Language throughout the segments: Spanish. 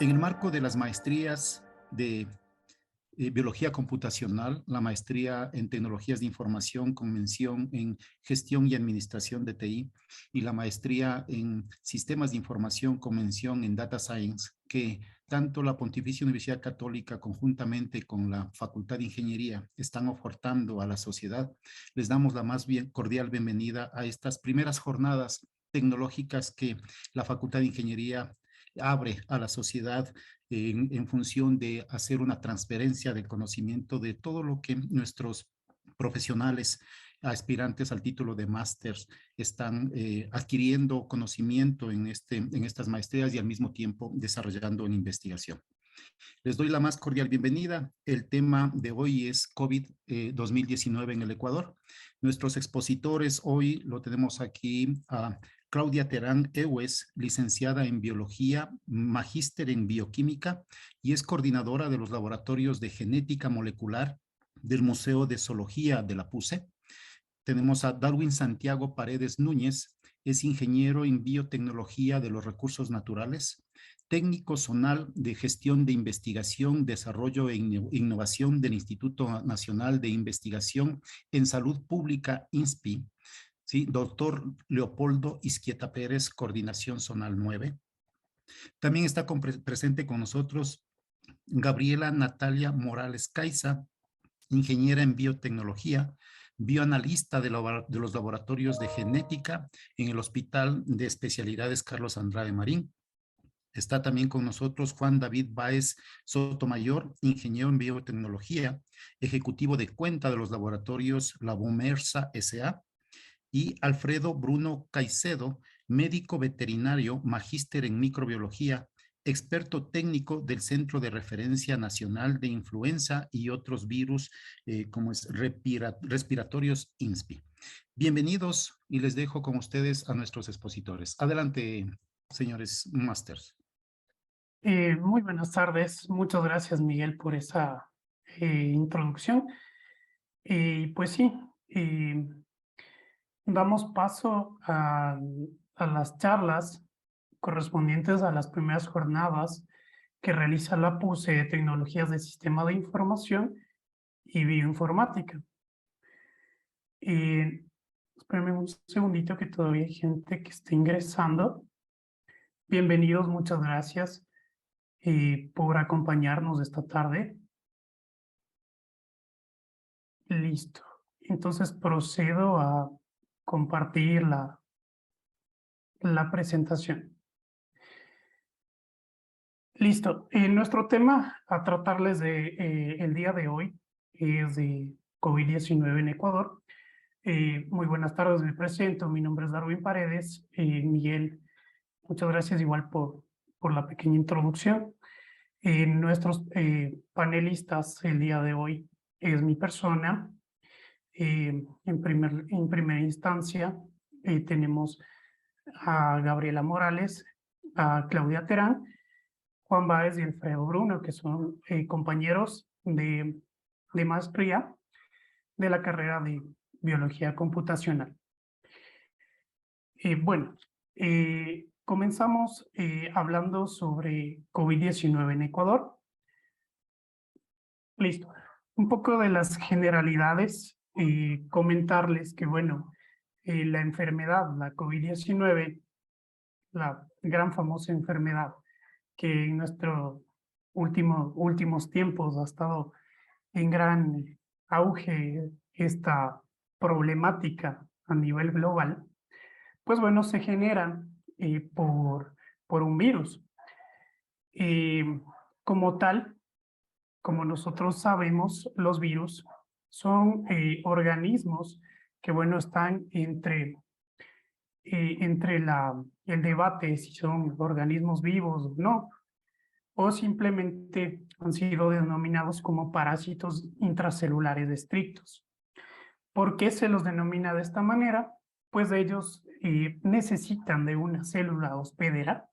En el marco de las maestrías de biología computacional, la maestría en tecnologías de información con mención en gestión y administración de TI y la maestría en sistemas de información con mención en data science, que tanto la Pontificia Universidad Católica conjuntamente con la Facultad de Ingeniería están ofertando a la sociedad, les damos la más cordial bienvenida a estas primeras jornadas tecnológicas que la Facultad de Ingeniería abre a la sociedad en función de hacer una transferencia del conocimiento de todo lo que nuestros profesionales aspirantes al título de máster están adquiriendo conocimiento en estas maestrías y al mismo tiempo desarrollando una investigación. Les doy la más cordial bienvenida. El tema de hoy es COVID-2019 en el Ecuador. Nuestros expositores hoy lo tenemos aquí a Claudia Terán Ewes, licenciada en Biología, magíster en Bioquímica y es coordinadora de los laboratorios de genética molecular del Museo de Zoología de la PUCE. Tenemos a Darwin Santiago Paredes Núñez, es ingeniero en biotecnología de los recursos naturales, técnico zonal de gestión de investigación, desarrollo e innovación del Instituto Nacional de Investigación en Salud Pública, INSPI, ¿sí? Doctor Leopoldo Izquieta Pérez, coordinación zonal 9. También está presente con nosotros Gabriela Natalia Morales Caiza, ingeniera en biotecnología, bioanalista de los laboratorios de genética en el Hospital de Especialidades Carlos Andrade Marín. Está también con nosotros Juan David Báez Sotomayor, ingeniero en biotecnología, ejecutivo de cuenta de los laboratorios Labomersa S.A. y Alfredo Bruno Caicedo, médico veterinario, magíster en microbiología, experto técnico del Centro de Referencia Nacional de Influenza y otros virus como es respiratorios INSPI. Bienvenidos y les dejo con ustedes a nuestros expositores. Adelante, señores masters. Muy buenas tardes. Muchas gracias, Miguel, por esa introducción. Pues sí, damos paso a las charlas correspondientes a las primeras jornadas que realiza la PUCE de Tecnologías de Sistema de Información y Bioinformática. Espérenme un segundito que todavía hay gente que está ingresando. Bienvenidos, muchas gracias por acompañarnos esta tarde. Listo. Entonces procedo a compartir la presentación. Listo. Nuestro tema a tratarles el día de hoy es de COVID-19 en Ecuador. Muy buenas tardes, me presento. Mi nombre es Darwin Paredes. Miguel, muchas gracias igual por la pequeña introducción. Nuestros panelistas el día de hoy es mi persona. En primera instancia tenemos a Gabriela Morales, a Claudia Terán, Juan Báez y Alfredo Bruno, que son compañeros de maestría de la carrera de Biología Computacional. Bueno, comenzamos hablando sobre COVID-19 en Ecuador. Listo. Un poco de las generalidades, comentarles que, bueno, la enfermedad, la COVID-19, la gran famosa enfermedad que en nuestros últimos tiempos ha estado en gran auge esta problemática a nivel global, pues bueno, se genera por un virus. Como tal, como nosotros sabemos, los virus son organismos que, bueno, están entre el debate si son organismos vivos o no, o simplemente han sido denominados como parásitos intracelulares estrictos. ¿Por qué se los denomina de esta manera? Pues ellos necesitan de una célula hospedera,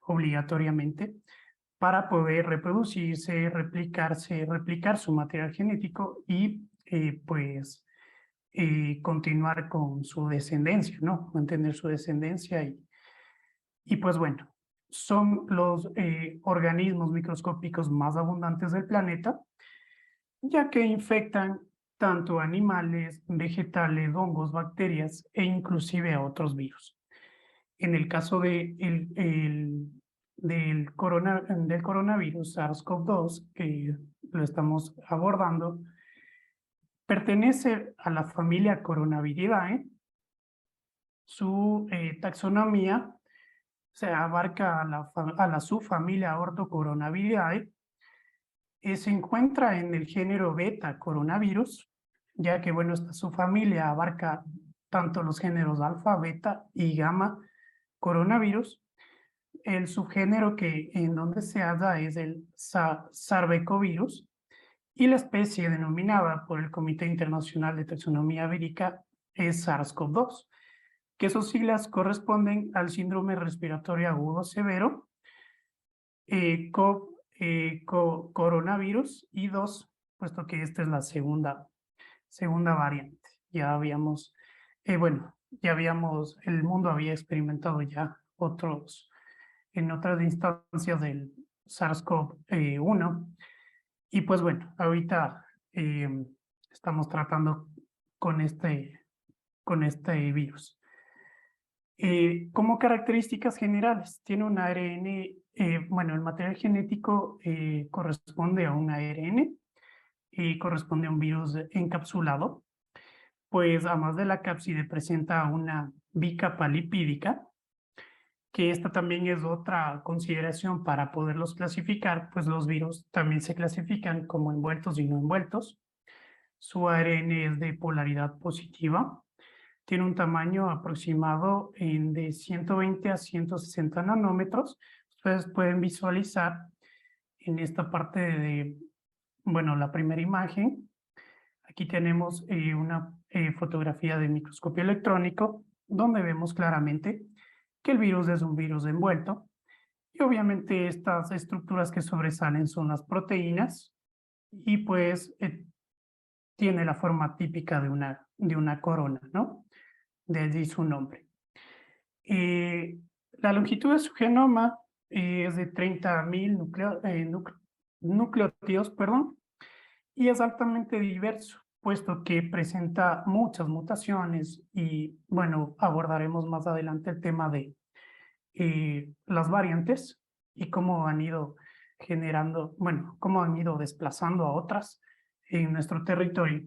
obligatoriamente, para poder reproducirse, replicar su material genético y continuar con su descendencia, ¿no? Mantener su descendencia y pues bueno, son los organismos microscópicos más abundantes del planeta, ya que infectan tanto animales, vegetales, hongos, bacterias e inclusive a otros virus. En el caso del coronavirus SARS-CoV-2, que lo estamos abordando, pertenece a la familia Coronaviridae. Su taxonomía se abarca a la subfamilia Orthocoronaviridae. Se encuentra en el género beta coronavirus, ya que, bueno, esta subfamilia abarca tanto los géneros alfa, beta y gamma coronavirus. El subgénero en donde se halla es el sarbecovirus, y la especie denominada por el Comité Internacional de Taxonomía Vírica es SARS-CoV-2, que sus siglas corresponden al síndrome respiratorio agudo severo, coronavirus y 2, puesto que esta es la segunda variante. Ya habíamos, el mundo había experimentado ya en otras instancias del SARS-CoV-1, y pues bueno, ahorita estamos tratando con este virus. Como características generales, tiene un ARN, el material genético corresponde a un ARN y corresponde a un virus encapsulado, pues además de la cápside presenta una bicapa lipídica, que esta también es otra consideración para poderlos clasificar, pues los virus también se clasifican como envueltos y no envueltos. Su ARN es de polaridad positiva, tiene un tamaño aproximado de 120 a 160 nanómetros. Ustedes pueden visualizar en esta parte la primera imagen. Aquí tenemos una fotografía de microscopio electrónico, donde vemos claramente que el virus es un virus envuelto. Y obviamente estas estructuras que sobresalen son las proteínas, y pues tiene la forma típica de una corona, ¿no? De allí su nombre. La longitud de su genoma es de 30.000 nucleótidos, perdón, y es altamente diverso, puesto que presenta muchas mutaciones, y bueno, abordaremos más adelante el tema de las variantes y cómo han ido cómo han ido desplazando a otras en nuestro territorio.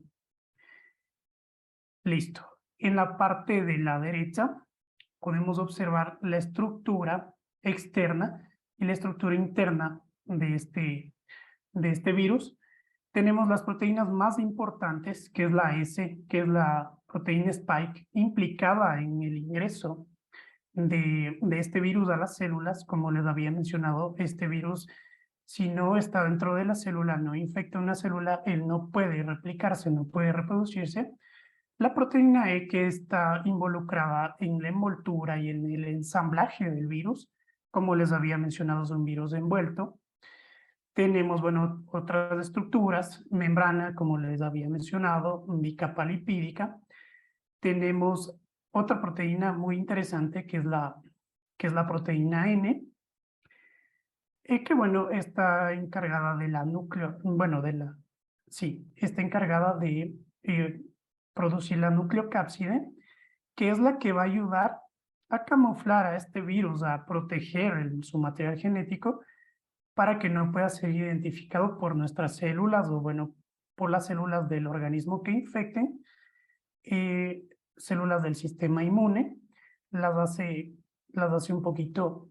Listo. En la parte de la derecha podemos observar la estructura externa y la estructura interna de este virus. Tenemos las proteínas más importantes, que es la S, que es la proteína Spike, implicada en el ingreso de este virus a las células. Como les había mencionado, este virus, si no está dentro de la célula, no infecta una célula, él no puede replicarse, no puede reproducirse. La proteína E, que está involucrada en la envoltura y en el ensamblaje del virus, como les había mencionado, es un virus envuelto. Tenemos, otras estructuras, membrana, como les había mencionado, bicapa lipídica. Tenemos otra proteína muy interesante, que es la proteína N, que está encargada de está encargada de producir la nucleocápside, que es la que va a ayudar a camuflar a este virus, a proteger su material genético, para que no pueda ser identificado por nuestras células o, por las células del organismo que infecten. Células del sistema inmune, las hace un poquito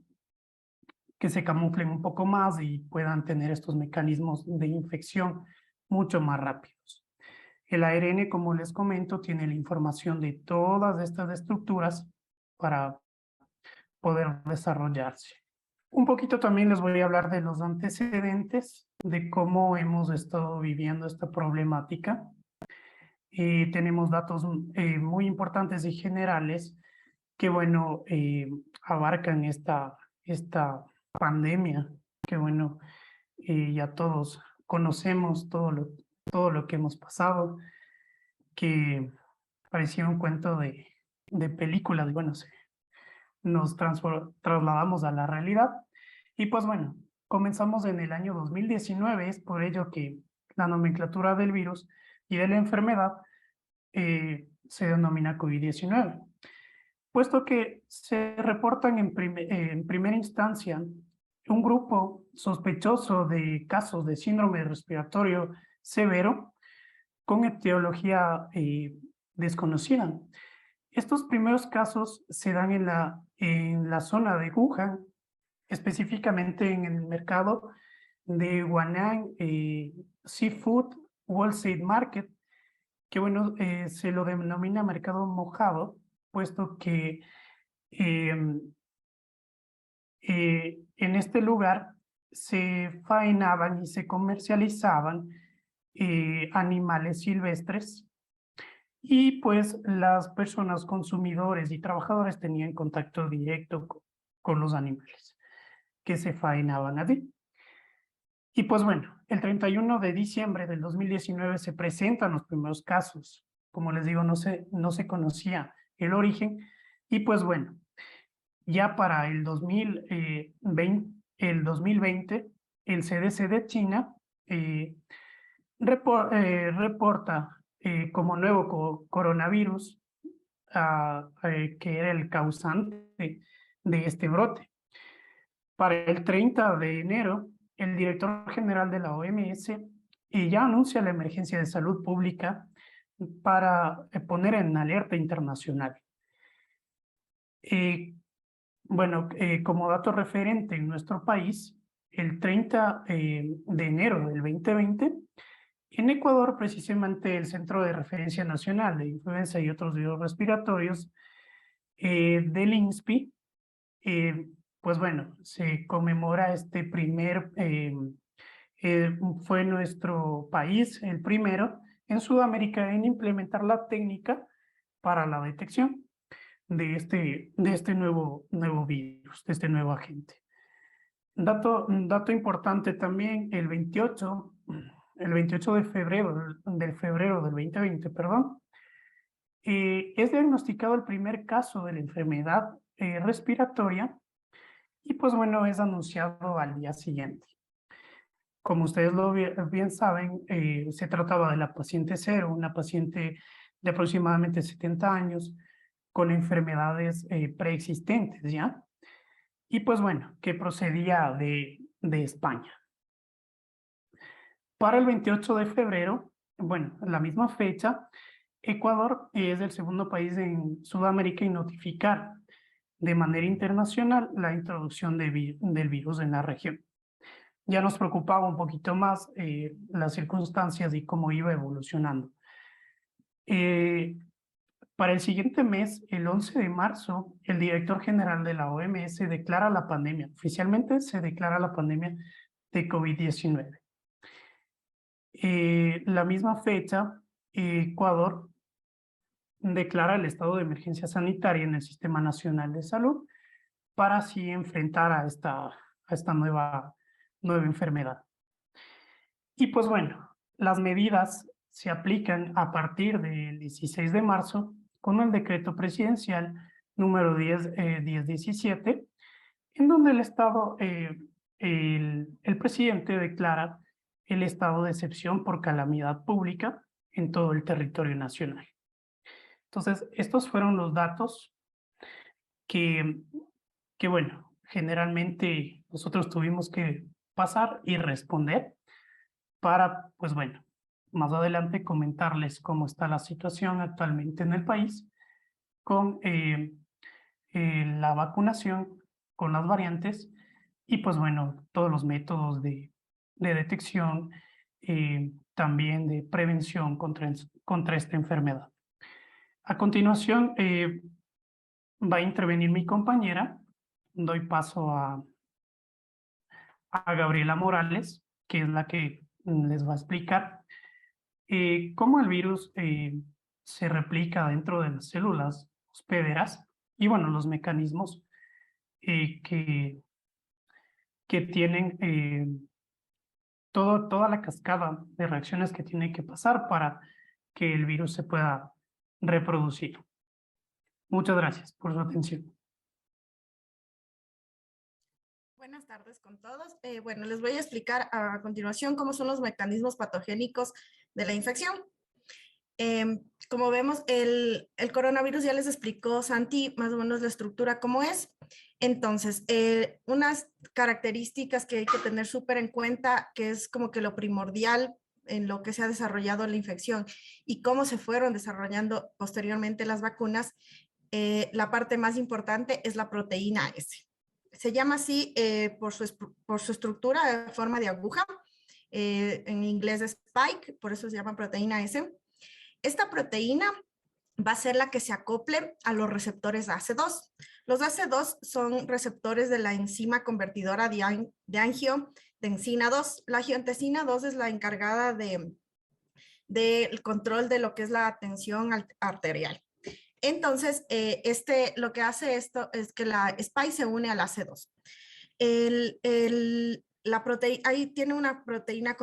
que se camuflen un poco más y puedan tener estos mecanismos de infección mucho más rápidos. El ARN, como les comento, tiene la información de todas estas estructuras para poder desarrollarse. Un poquito también les voy a hablar de los antecedentes, de cómo hemos estado viviendo esta problemática. Tenemos datos muy importantes y generales que, abarcan esta pandemia, que, ya todos conocemos todo lo que hemos pasado, que parecía un cuento de películas. Nos trasladamos a la realidad. Y pues bueno, comenzamos en el año 2019, es por ello que la nomenclatura del virus y de la enfermedad se denomina COVID-19, puesto que se reportan en primera instancia un grupo sospechoso de casos de síndrome respiratorio severo con etiología desconocida. Estos primeros casos se dan en la zona de Wuhan, específicamente en el mercado de Huanan Seafood Wholesale Market, que bueno, se lo denomina mercado mojado, puesto que em, en este lugar se faenaban y se comercializaban animales silvestres y pues las personas consumidores y trabajadores tenían contacto directo con los animales que se faenaban allí. Y pues bueno, el 31 de diciembre del 2019 se presentan los primeros casos. Como les digo, no se conocía el origen. Y pues bueno, ya para el 2020 el CDC de China reporta como nuevo coronavirus que era el causante de este brote. Para el 30 de enero, el director general de la OMS ya anuncia la emergencia de salud pública para poner en alerta internacional. Bueno, como dato referente en nuestro país, el 30 de enero del 2020, en Ecuador, precisamente el Centro de Referencia Nacional de Influenza y otros virus respiratorios del INSPI, pues bueno, se conmemora este fue nuestro país el primero en Sudamérica en implementar la técnica para la detección de este nuevo virus, de este nuevo agente. Un dato importante también, el 28 de febrero del 2020, perdón, es diagnosticado el primer caso de la enfermedad respiratoria y pues bueno, es anunciado al día siguiente. Como ustedes bien saben, se trataba de la paciente cero, una paciente de aproximadamente 70 años con enfermedades preexistentes, ¿ya? Y pues bueno, que procedía de España. Para el 28 de febrero, bueno, la misma fecha, Ecuador es el segundo país en Sudamérica en notificar de manera internacional la introducción del virus en la región. Ya nos preocupaba un poquito más las circunstancias y cómo iba evolucionando. Para el siguiente mes, el 11 de marzo, el director general de la OMS declara la pandemia. Oficialmente se declara la pandemia de COVID-19. La misma fecha, Ecuador declara el estado de emergencia sanitaria en el Sistema Nacional de Salud para así enfrentar a esta nueva enfermedad. Y pues bueno, las medidas se aplican a partir del 16 de marzo con el decreto presidencial número 1017, en donde el presidente declara el estado de excepción por calamidad pública en todo el territorio nacional. Entonces, estos fueron los datos que bueno, generalmente nosotros tuvimos que pasar y responder para, pues bueno, más adelante comentarles cómo está la situación actualmente en el país con la vacunación, con las variantes y pues bueno, todos los métodos de detección, también de prevención contra esta enfermedad. A continuación va a intervenir mi compañera. Doy paso a Gabriela Morales, que es la que les va a explicar cómo el virus se replica dentro de las células hospederas y bueno, los mecanismos que tienen toda la cascada de reacciones que tiene que pasar para que el virus se pueda reproducir. Muchas gracias por su atención. Buenas tardes con todos. Bueno, les voy a explicar a continuación cómo son los mecanismos patogénicos de la infección. Como vemos, el coronavirus ya les explicó Santi más o menos la estructura cómo es. Entonces, unas características que hay que tener súper en cuenta, que es como que lo primordial en lo que se ha desarrollado la infección y cómo se fueron desarrollando posteriormente las vacunas, la parte más importante es la proteína S. Se llama así por su estructura de forma de aguja, en inglés es spike, por eso se llama proteína S. Esta proteína va a ser la que se acople a los receptores AC2. Los AC2 son receptores de la enzima convertidora de angiotensina 2. La angiotensina 2 es la encargada del control de lo que es la tensión arterial. Entonces, lo que hace esto es que la spike se une al AC2. Ahí tiene una proteína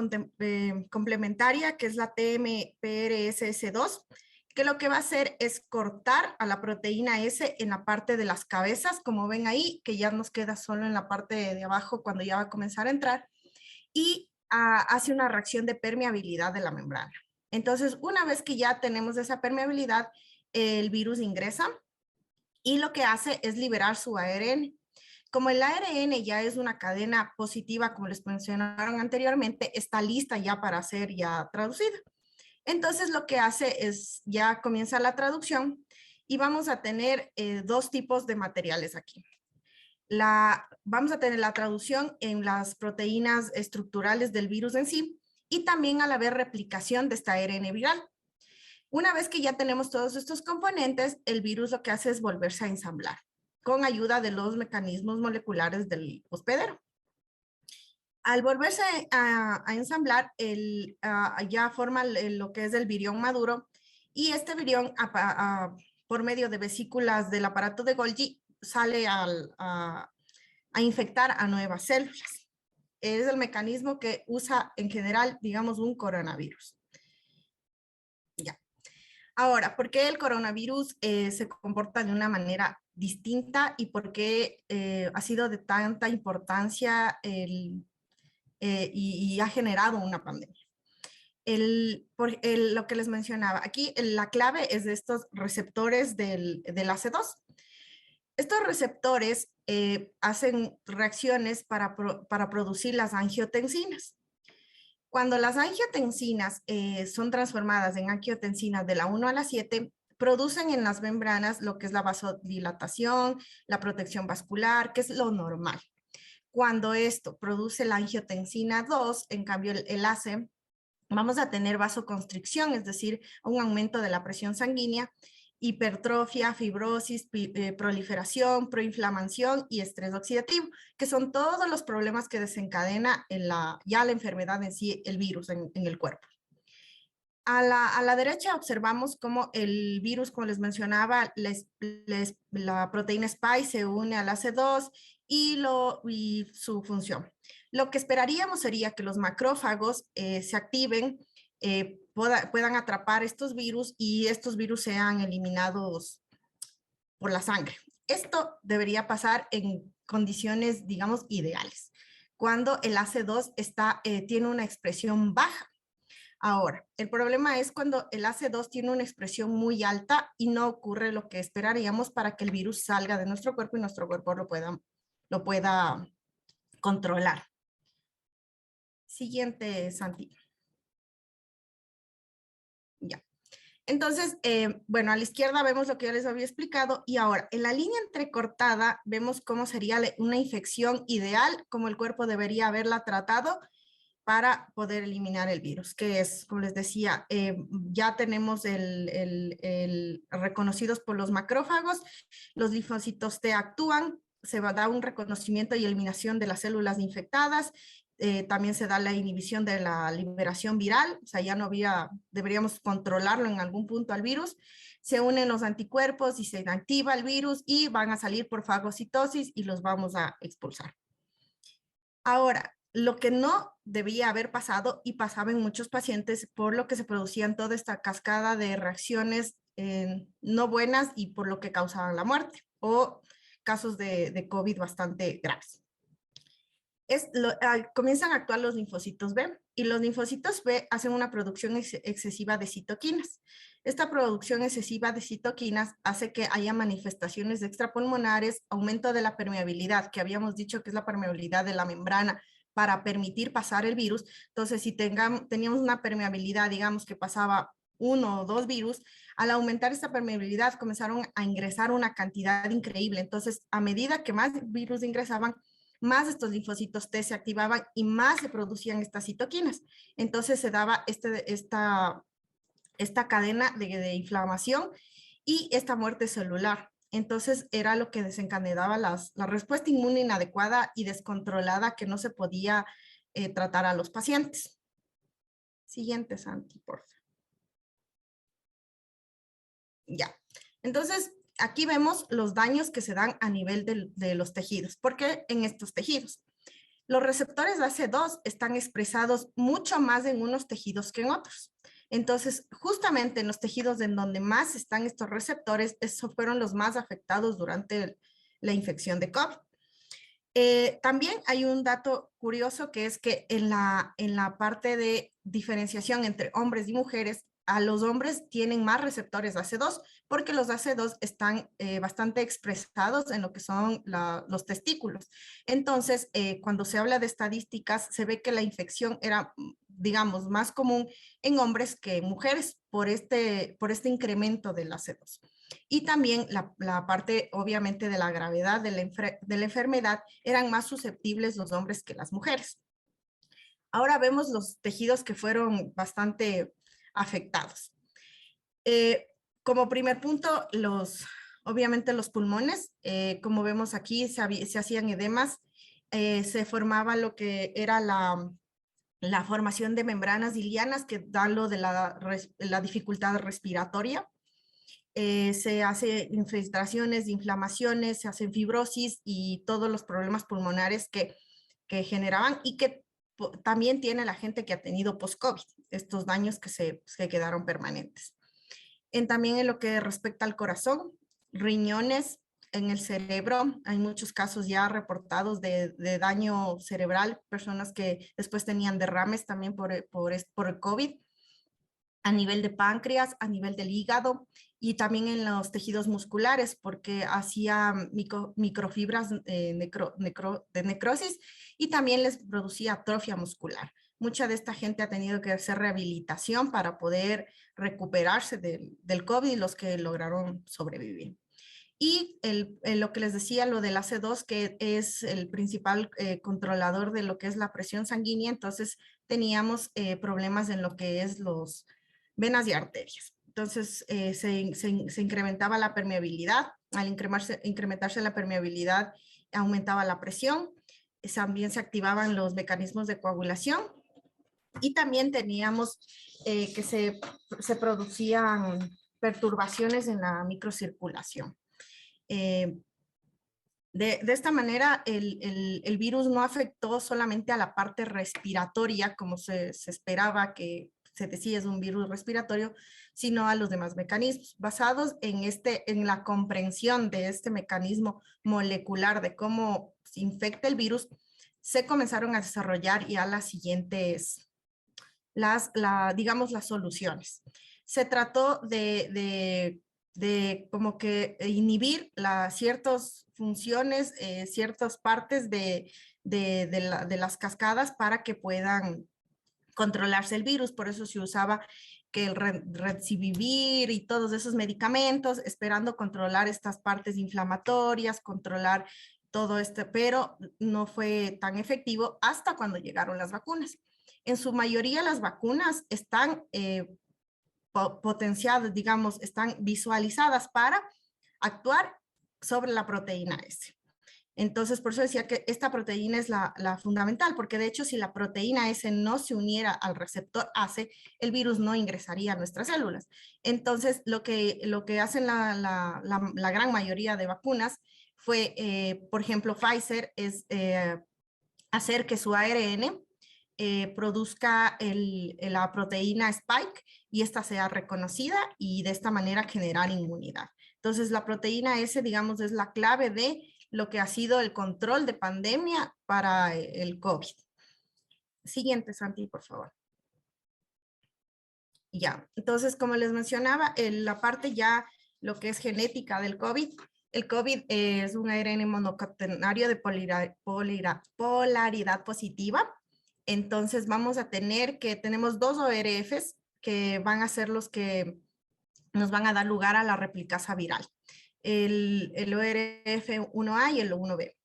complementaria que es la TMPRSS2, que lo que va a hacer es cortar a la proteína S en la parte de las cabezas, como ven ahí, que ya nos queda solo en la parte de abajo cuando ya va a comenzar a entrar, y hace una reacción de permeabilidad de la membrana. Entonces, una vez que ya tenemos esa permeabilidad, el virus ingresa y lo que hace es liberar su ARN. Como el ARN ya es una cadena positiva, como les mencionaron anteriormente, está lista ya para ser ya traducida. Entonces lo que hace es ya comienza la traducción y vamos a tener dos tipos de materiales aquí. Vamos a tener la traducción en las proteínas estructurales del virus en sí y también a la vez replicación de esta ARN viral. Una vez que ya tenemos todos estos componentes, el virus lo que hace es volverse a ensamblar con ayuda de los mecanismos moleculares del hospedero. Al volverse a ensamblar, ya forma lo que es el virión maduro y este virión por medio de vesículas del aparato de Golgi sale a infectar a nuevas células. Es el mecanismo que usa en general, digamos, un coronavirus. Ya. Ahora, ¿por qué el coronavirus se comporta de una manera distinta y por qué ha sido de tanta importancia y ha generado una pandemia? Lo que les mencionaba, aquí la clave es de estos receptores del AC2. Estos receptores hacen reacciones para producir las angiotensinas. Cuando las angiotensinas son transformadas en angiotensinas de la 1 a la 7, producen en las membranas lo que es la vasodilatación, la protección vascular, que es lo normal. Cuando esto produce la angiotensina 2, en cambio el ACE, vamos a tener vasoconstricción, es decir, un aumento de la presión sanguínea, hipertrofia, fibrosis, proliferación, proinflamación y estrés oxidativo, que son todos los problemas que desencadena ya la enfermedad en sí, el virus en el cuerpo. A la derecha observamos cómo el virus, como les mencionaba, la proteína spike se une al AC2 y su función. Lo que esperaríamos sería que los macrófagos se activen, puedan atrapar estos virus y estos virus sean eliminados por la sangre. Esto debería pasar en condiciones, digamos, ideales, cuando el AC2 tiene una expresión baja. Ahora, el problema es cuando el AC2 tiene una expresión muy alta y no ocurre lo que esperaríamos para que el virus salga de nuestro cuerpo y nuestro cuerpo lo pueda controlar. Siguiente, Santi. Ya. Entonces, bueno, a la izquierda vemos lo que yo les había explicado y ahora en la línea entrecortada vemos cómo sería una infección ideal, cómo el cuerpo debería haberla tratado para poder eliminar el virus, que es, como les decía, ya tenemos reconocidos por los macrófagos, los linfocitos T actúan, se va a dar un reconocimiento y eliminación de las células infectadas, también se da la inhibición de la liberación viral, o sea, ya deberíamos controlarlo en algún punto al virus, se unen los anticuerpos y se inactiva el virus y van a salir por fagocitosis y los vamos a expulsar. Ahora, lo que no debía haber pasado y pasaba en muchos pacientes por lo que se producían toda esta cascada de reacciones no buenas y por lo que causaban la muerte o casos de COVID bastante graves. comienzan a actuar los linfocitos B y los linfocitos B hacen una producción excesiva de citoquinas. Esta producción excesiva de citoquinas hace que haya manifestaciones extrapulmonares, aumento de la permeabilidad, que habíamos dicho que es la permeabilidad de la membrana para permitir pasar el virus. Entonces, si teníamos una permeabilidad, digamos que pasaba 1 o 2 virus, al aumentar esta permeabilidad comenzaron a ingresar una cantidad increíble. Entonces, a medida que más virus ingresaban, más estos linfocitos T se activaban y más se producían estas citoquinas. Entonces se daba esta cadena de inflamación y esta muerte celular. Entonces era lo que desencadenaba la respuesta inmune inadecuada y descontrolada que no se podía tratar a los pacientes. Siguiente, Santi, por favor. Ya. Entonces, aquí vemos los daños que se dan a nivel de los tejidos. ¿Por qué en estos tejidos? Los receptores de AC2 están expresados mucho más en unos tejidos que en otros. Entonces, justamente en los tejidos en donde más están estos receptores, esos fueron los más afectados durante la infección de COVID. También hay un dato curioso que es que en la parte de diferenciación entre hombres y mujeres, a los hombres tienen más receptores AC2 porque los AC2 están bastante expresados en lo que son los testículos. Entonces, cuando se habla de estadísticas, se ve que la infección era, digamos, más común en hombres que en mujeres por este incremento del AC2. Y también la parte, obviamente, de la gravedad de la enfermedad, eran más susceptibles los hombres que las mujeres. Ahora vemos los tejidos que fueron bastante afectados. Como primer punto, obviamente los pulmones, como vemos aquí, se hacían edemas, se formaba lo que era la formación de membranas ilianas que dan lo de la dificultad respiratoria. Se hacen infiltraciones, inflamaciones, se hacen fibrosis y todos los problemas pulmonares que generaban y que también tiene la gente que ha tenido post-COVID, estos daños que se quedaron permanentes. También en lo que respecta al corazón, riñones, en el cerebro, hay muchos casos ya reportados de daño cerebral, personas que después tenían derrames también por el COVID, a nivel de páncreas, a nivel del hígado y también en los tejidos musculares porque hacía microfibras de necrosis y también les producía atrofia muscular. Mucha de esta gente ha tenido que hacer rehabilitación para poder recuperarse del COVID y los que lograron sobrevivir. Y lo que les decía, lo del AC2, que es el principal controlador de lo que es la presión sanguínea, entonces teníamos problemas en lo que es los venas y arterias. Entonces se incrementaba la permeabilidad. Al incrementarse la permeabilidad, aumentaba la presión. También se activaban los mecanismos de coagulación. Y también teníamos que se producían perturbaciones en la microcirculación. De esta manera, el virus no afectó solamente a la parte respiratoria, como se esperaba que se decía es un virus respiratorio, sino a los demás mecanismos. Basados en la comprensión de este mecanismo molecular de cómo se infecta el virus, se comenzaron a desarrollar ya las siguientes, digamos, las soluciones. Se trató de como que inhibir ciertas funciones, ciertas partes de las cascadas para que puedan controlarse el virus. Por eso se usaba que el Remdesivir y todos esos medicamentos, esperando controlar estas partes inflamatorias, controlar todo esto, pero no fue tan efectivo hasta cuando llegaron las vacunas. En su mayoría las vacunas están potenciadas, digamos, están visualizadas para actuar sobre la proteína S. Entonces, por eso decía que esta proteína es la fundamental, porque de hecho si la proteína S no se uniera al receptor ACE, el virus no ingresaría a nuestras células. Entonces, lo que hacen la gran mayoría de vacunas fue, por ejemplo, Pfizer, es hacer que su ARN produzca la proteína Spike y esta sea reconocida y de esta manera generar inmunidad. Entonces, la proteína S, digamos, es la clave de lo que ha sido el control de pandemia para el COVID. Siguiente, Santi, por favor. Ya, entonces, como les mencionaba, la parte ya, lo que es genética del COVID, el COVID es un ARN monocatenario de polaridad positiva. Entonces, vamos a tener tenemos dos ORFs que van a ser los que nos van a dar lugar a la replicasa viral. El ORF1A y el 1B,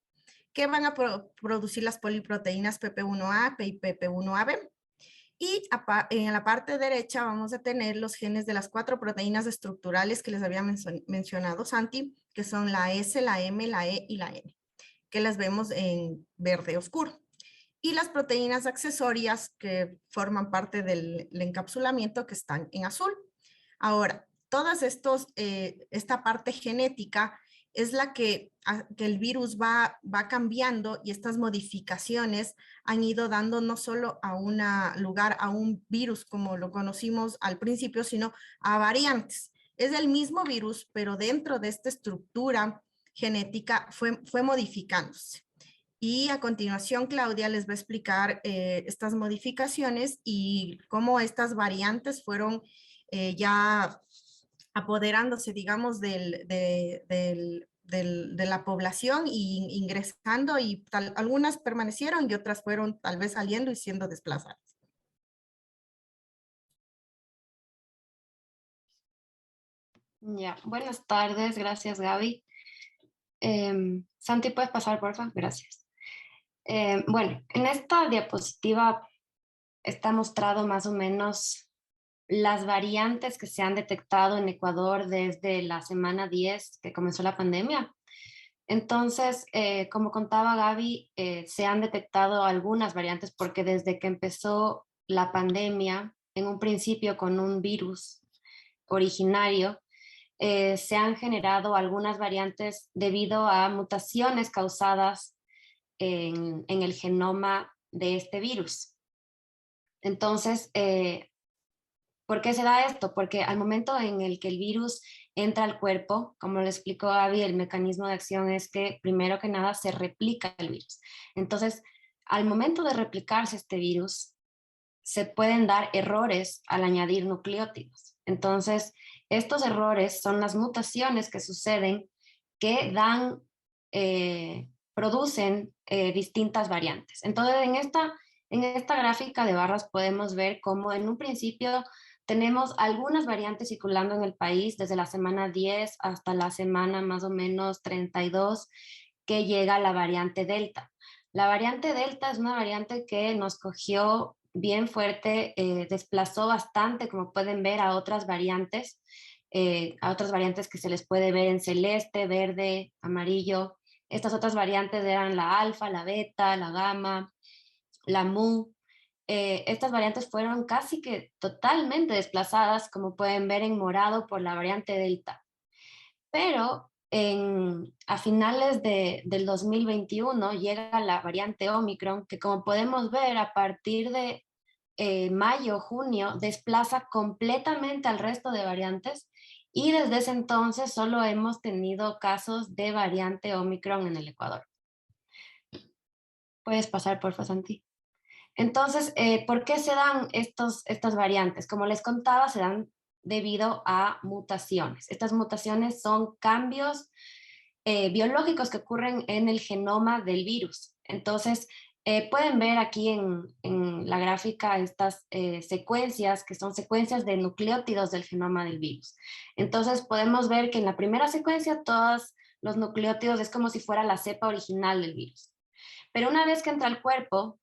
que van a producir las poliproteínas PP1A y PP1AB. Y en la parte derecha vamos a tener los genes de las 4 proteínas estructurales que les había mencionado Santi, que son la S, la M, la E y la N, que las vemos en verde oscuro. Y las proteínas accesorias que forman parte del encapsulamiento que están en azul. Ahora, todas esta parte genética es la que el virus va cambiando, y estas modificaciones han ido dando no solo a lugar a un virus como lo conocimos al principio, sino a variantes. Es el mismo virus, pero dentro de esta estructura genética fue modificándose. Y a continuación, Claudia les va a explicar estas modificaciones y cómo estas variantes fueron ya apoderándose, digamos, de la población y ingresando, y algunas permanecieron y otras fueron tal vez saliendo y siendo desplazadas. Ya, buenas tardes, gracias Gaby. Santi, ¿puedes pasar, por favor? Gracias. Bueno, en esta diapositiva está mostrado más o menos las variantes que se han detectado en Ecuador desde la semana 10 que comenzó la pandemia. Entonces, como contaba Gaby, se han detectado algunas variantes porque desde que empezó la pandemia, en un principio con un virus originario, se han generado algunas variantes debido a mutaciones causadas en el genoma de este virus. Entonces, ¿por qué se da esto? Porque al momento en el que el virus entra al cuerpo, como le explicó Gaby, el mecanismo de acción es que primero que nada se replica el virus. Entonces, al momento de replicarse este virus, se pueden dar errores al añadir nucleótidos. Entonces, estos errores son las mutaciones que suceden que producen distintas variantes. Entonces, en esta gráfica de barras podemos ver cómo en un principio tenemos algunas variantes circulando en el país desde la semana 10 hasta la semana más o menos 32, que llega la variante Delta. La variante Delta es una variante que nos cogió bien fuerte, desplazó bastante, como pueden ver, a otras variantes que se les puede ver en celeste, verde, amarillo. Estas otras variantes eran la alfa, la beta, la gamma, la mu. Estas variantes fueron casi que totalmente desplazadas, como pueden ver en morado, por la variante Delta. Pero a finales del 2021 llega la variante Omicron, que como podemos ver a partir de mayo, junio, desplaza completamente al resto de variantes, y desde ese entonces solo hemos tenido casos de variante Omicron en el Ecuador. Puedes pasar, por favor, Santi. Entonces, ¿por qué se dan estas variantes? Como les contaba, se dan debido a mutaciones. Estas mutaciones son cambios biológicos que ocurren en el genoma del virus. Entonces, pueden ver aquí en la gráfica estas secuencias, que son secuencias de nucleótidos del genoma del virus. Entonces, podemos ver que en la primera secuencia todos los nucleótidos es como si fuera la cepa original del virus. Pero una vez que entra al cuerpo,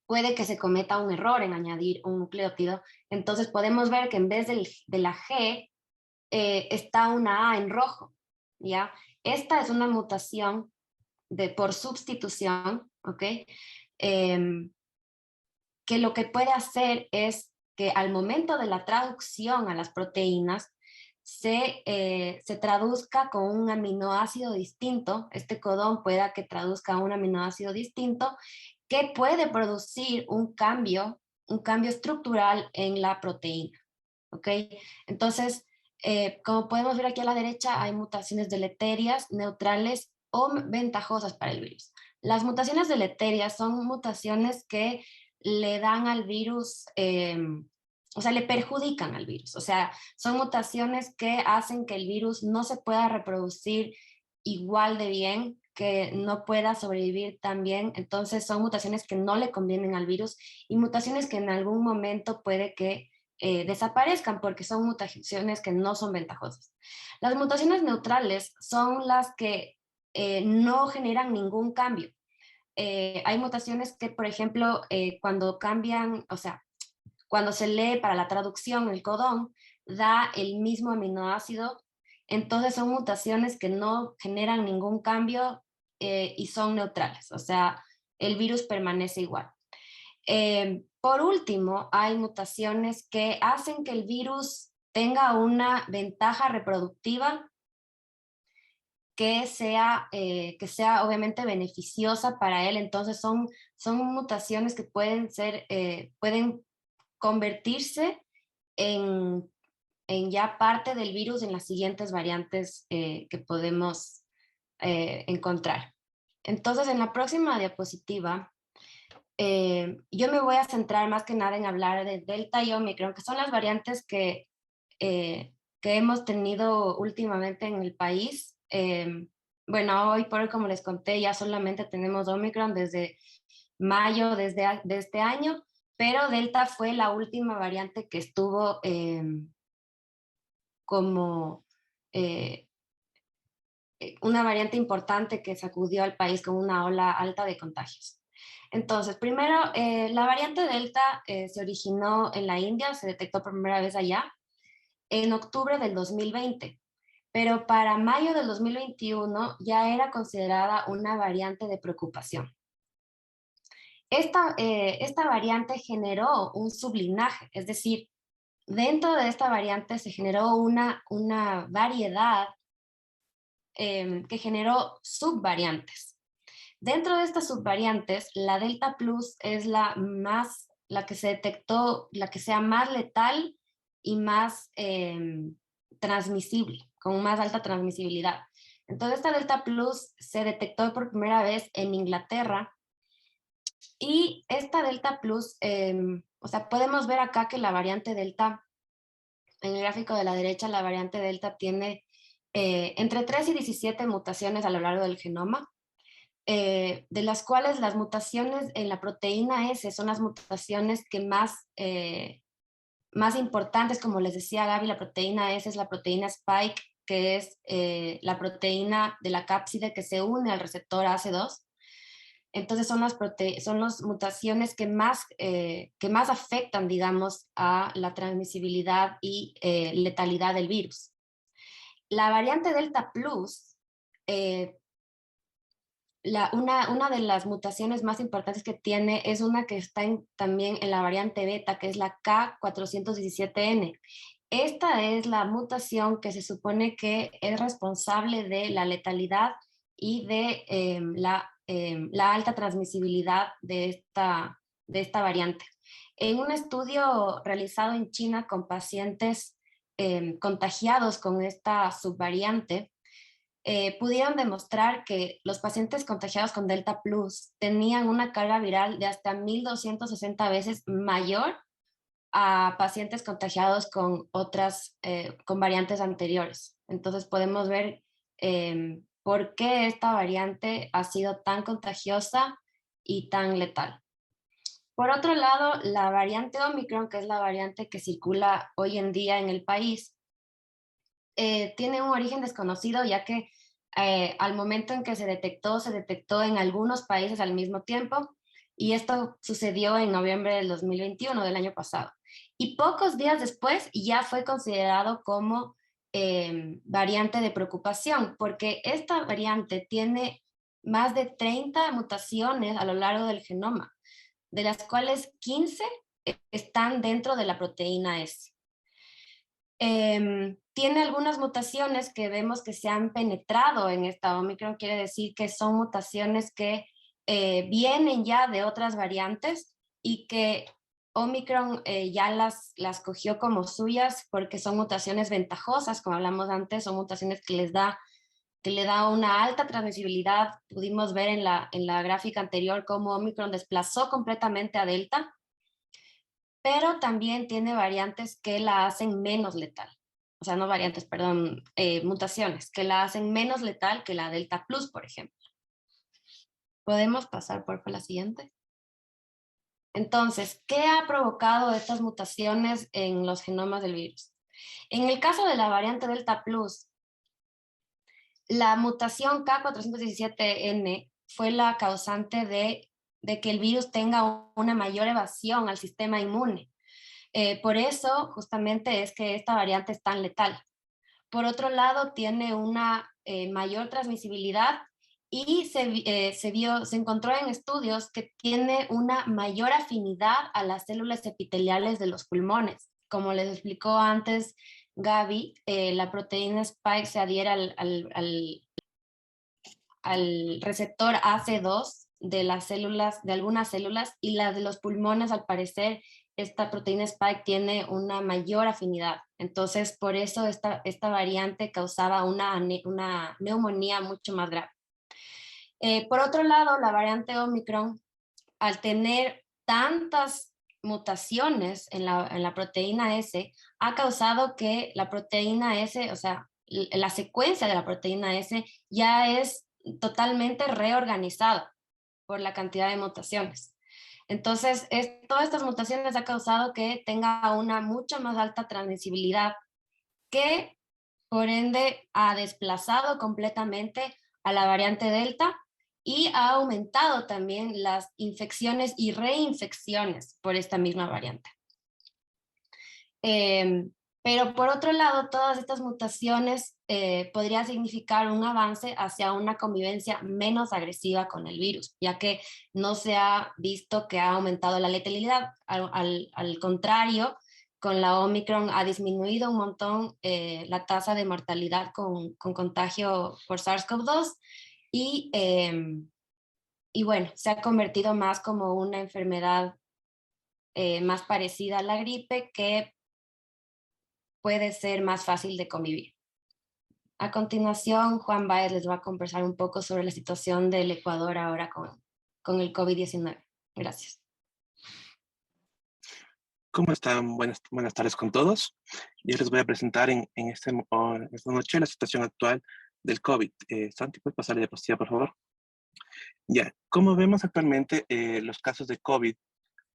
puede que se cometa un error en añadir un nucleótido. Entonces podemos ver que en vez de la G está una A en rojo, ¿ya? Esta es una mutación por sustitución, ¿ok? Que lo que puede hacer es que al momento de la traducción a las proteínas se traduzca con un aminoácido distinto. Este codón pueda que traduzca un aminoácido distinto que puede producir un cambio estructural en la proteína, ¿ok? Entonces, como podemos ver aquí a la derecha, hay mutaciones deleterias, neutrales o ventajosas para el virus. Las mutaciones deleterias son mutaciones que le dan al virus, o sea, le perjudican al virus. O sea, son mutaciones que hacen que el virus no se pueda reproducir igual de bien, que no pueda sobrevivir tan bien. Entonces son mutaciones que no le convienen al virus y mutaciones que en algún momento puede que desaparezcan porque son mutaciones que no son ventajosas. Las mutaciones neutrales son las que no generan ningún cambio. Hay mutaciones que, por ejemplo, cuando cambian, o sea, cuando se lee para la traducción el codón, da el mismo aminoácido. Entonces son mutaciones que no generan ningún cambio y son neutrales, o sea, el virus permanece igual. Por último, hay mutaciones que hacen que el virus tenga una ventaja reproductiva que sea obviamente beneficiosa para él. Entonces son mutaciones que pueden convertirse en ya parte del virus en las siguientes variantes que podemos encontrar. Entonces, en la próxima diapositiva, yo me voy a centrar más que nada en hablar de Delta y Omicron, que son las variantes que hemos tenido últimamente en el país. Bueno, hoy por hoy, como les conté, ya solamente tenemos Omicron desde mayo de este año, pero Delta fue la última variante que estuvo como una variante importante que sacudió al país con una ola alta de contagios. Entonces, primero, la variante Delta se originó en la India, se detectó por primera vez allá en octubre del 2020, pero para mayo del 2021 ya era considerada una variante de preocupación. Esta variante generó un sublinaje, es decir, dentro de esta variante se generó una variedad que generó subvariantes. Dentro de estas subvariantes, la Delta Plus es la que se detectó, la que sea más letal y más transmisible, con más alta transmisibilidad. Entonces, esta Delta Plus se detectó por primera vez en Inglaterra y esta Delta Plus, o sea, podemos ver acá que la variante Delta, en el gráfico de la derecha, la variante Delta tiene entre 3 y 17 mutaciones a lo largo del genoma, de las cuales las mutaciones en la proteína S son las mutaciones que más importantes. Como les decía Gaby, la proteína S es la proteína Spike, que es la proteína de la cápside que se une al receptor ACE2. Entonces son las mutaciones que más afectan, digamos, a la transmisibilidad y letalidad del virus. La variante Delta Plus, una de las mutaciones más importantes que tiene es una que está también en la variante beta, que es la K417N. Esta es la mutación que se supone que es responsable de la letalidad y de la alta transmisibilidad de esta variante. En un estudio realizado en China con pacientes contagiados con esta subvariante, pudieron demostrar que los pacientes contagiados con Delta Plus tenían una carga viral de hasta 1.260 veces mayor a pacientes contagiados con con variantes anteriores. Entonces podemos ver por qué esta variante ha sido tan contagiosa y tan letal. Por otro lado, la variante Omicron, que es la variante que circula hoy en día en el país, tiene un origen desconocido, ya que al momento en que se detectó en algunos países al mismo tiempo, y esto sucedió en noviembre del 2021, del año pasado. Y pocos días después ya fue considerado como variante de preocupación, porque esta variante tiene más de 30 mutaciones a lo largo del genoma, de las cuales 15 están dentro de la proteína S. Tiene algunas mutaciones que vemos que se han penetrado en esta Omicron, quiere decir que son mutaciones que vienen ya de otras variantes y que Omicron ya las cogió como suyas porque son mutaciones ventajosas, como hablamos antes, son mutaciones que que le da una alta transmisibilidad. Pudimos ver en la gráfica anterior cómo Omicron desplazó completamente a Delta, pero también tiene variantes que la hacen menos letal. O sea, no variantes, perdón, mutaciones que la hacen menos letal que la Delta Plus, por ejemplo. ¿Podemos pasar por la siguiente? Entonces, ¿qué ha provocado estas mutaciones en los genomas del virus? En el caso de la variante Delta Plus, la mutación K417N fue la causante de que el virus tenga una mayor evasión al sistema inmune. Por eso, justamente, es que esta variante es tan letal. Por otro lado, tiene una mayor transmisibilidad y se encontró en estudios que tiene una mayor afinidad a las células epiteliales de los pulmones. Como les explicó antes Gaby, la proteína Spike se adhiere al receptor AC2 de las células, de algunas células, y las de los pulmones, al parecer, esta proteína Spike tiene una mayor afinidad. Entonces, por eso esta variante causaba una neumonía mucho más grave. Por otro lado, la variante Omicron, al tener tantas mutaciones en la proteína S, ha causado que la proteína S, o sea, la secuencia de la proteína S ya es totalmente reorganizada por la cantidad de mutaciones. Entonces, todas estas mutaciones ha causado que tenga una mucho más alta transmisibilidad, que por ende ha desplazado completamente a la variante Delta y ha aumentado también las infecciones y reinfecciones por esta misma variante. Pero por otro lado, todas estas mutaciones podría significar un avance hacia una convivencia menos agresiva con el virus, ya que no se ha visto que ha aumentado la letalidad. Al contrario, con la Omicron ha disminuido un montón la tasa de mortalidad con contagio por SARS-CoV-2 y bueno, se ha convertido más como una enfermedad más parecida a la gripe, que puede ser más fácil de convivir. A continuación, Juan Báez les va a conversar un poco sobre la situación del Ecuador ahora con el COVID-19. Gracias. ¿Cómo están? Buenas tardes con todos. Yo les voy a presentar en esta noche la situación actual del COVID. Santi, ¿puedes pasar la diapositiva, por favor? Ya, como vemos actualmente, los casos de COVID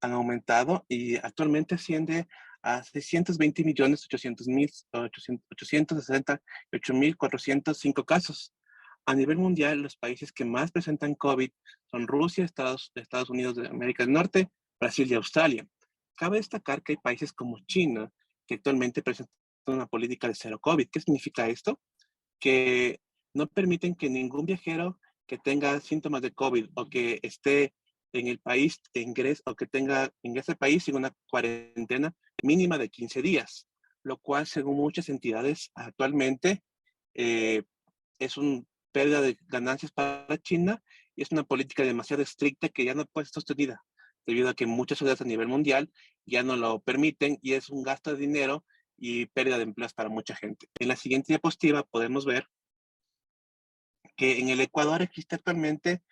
han aumentado y actualmente asciende a 620.868.405 casos. A nivel mundial, los países que más presentan COVID son Rusia, Estados Unidos de América del Norte, Brasil y Australia. Cabe destacar que hay países como China que actualmente presentan una política de cero COVID. ¿Qué significa esto? Que no permiten que ningún viajero que tenga síntomas de COVID o que esté en el país ingrese o que tenga en ese país sin una cuarentena mínima de 15 días, lo cual, según muchas entidades, actualmente es una pérdida de ganancias para China y es una política demasiado estricta que ya no puede ser sostenida, debido a que muchas ciudades a nivel mundial ya no lo permiten y es un gasto de dinero y pérdida de empleos para mucha gente. En la siguiente diapositiva podemos ver que en el Ecuador existe actualmente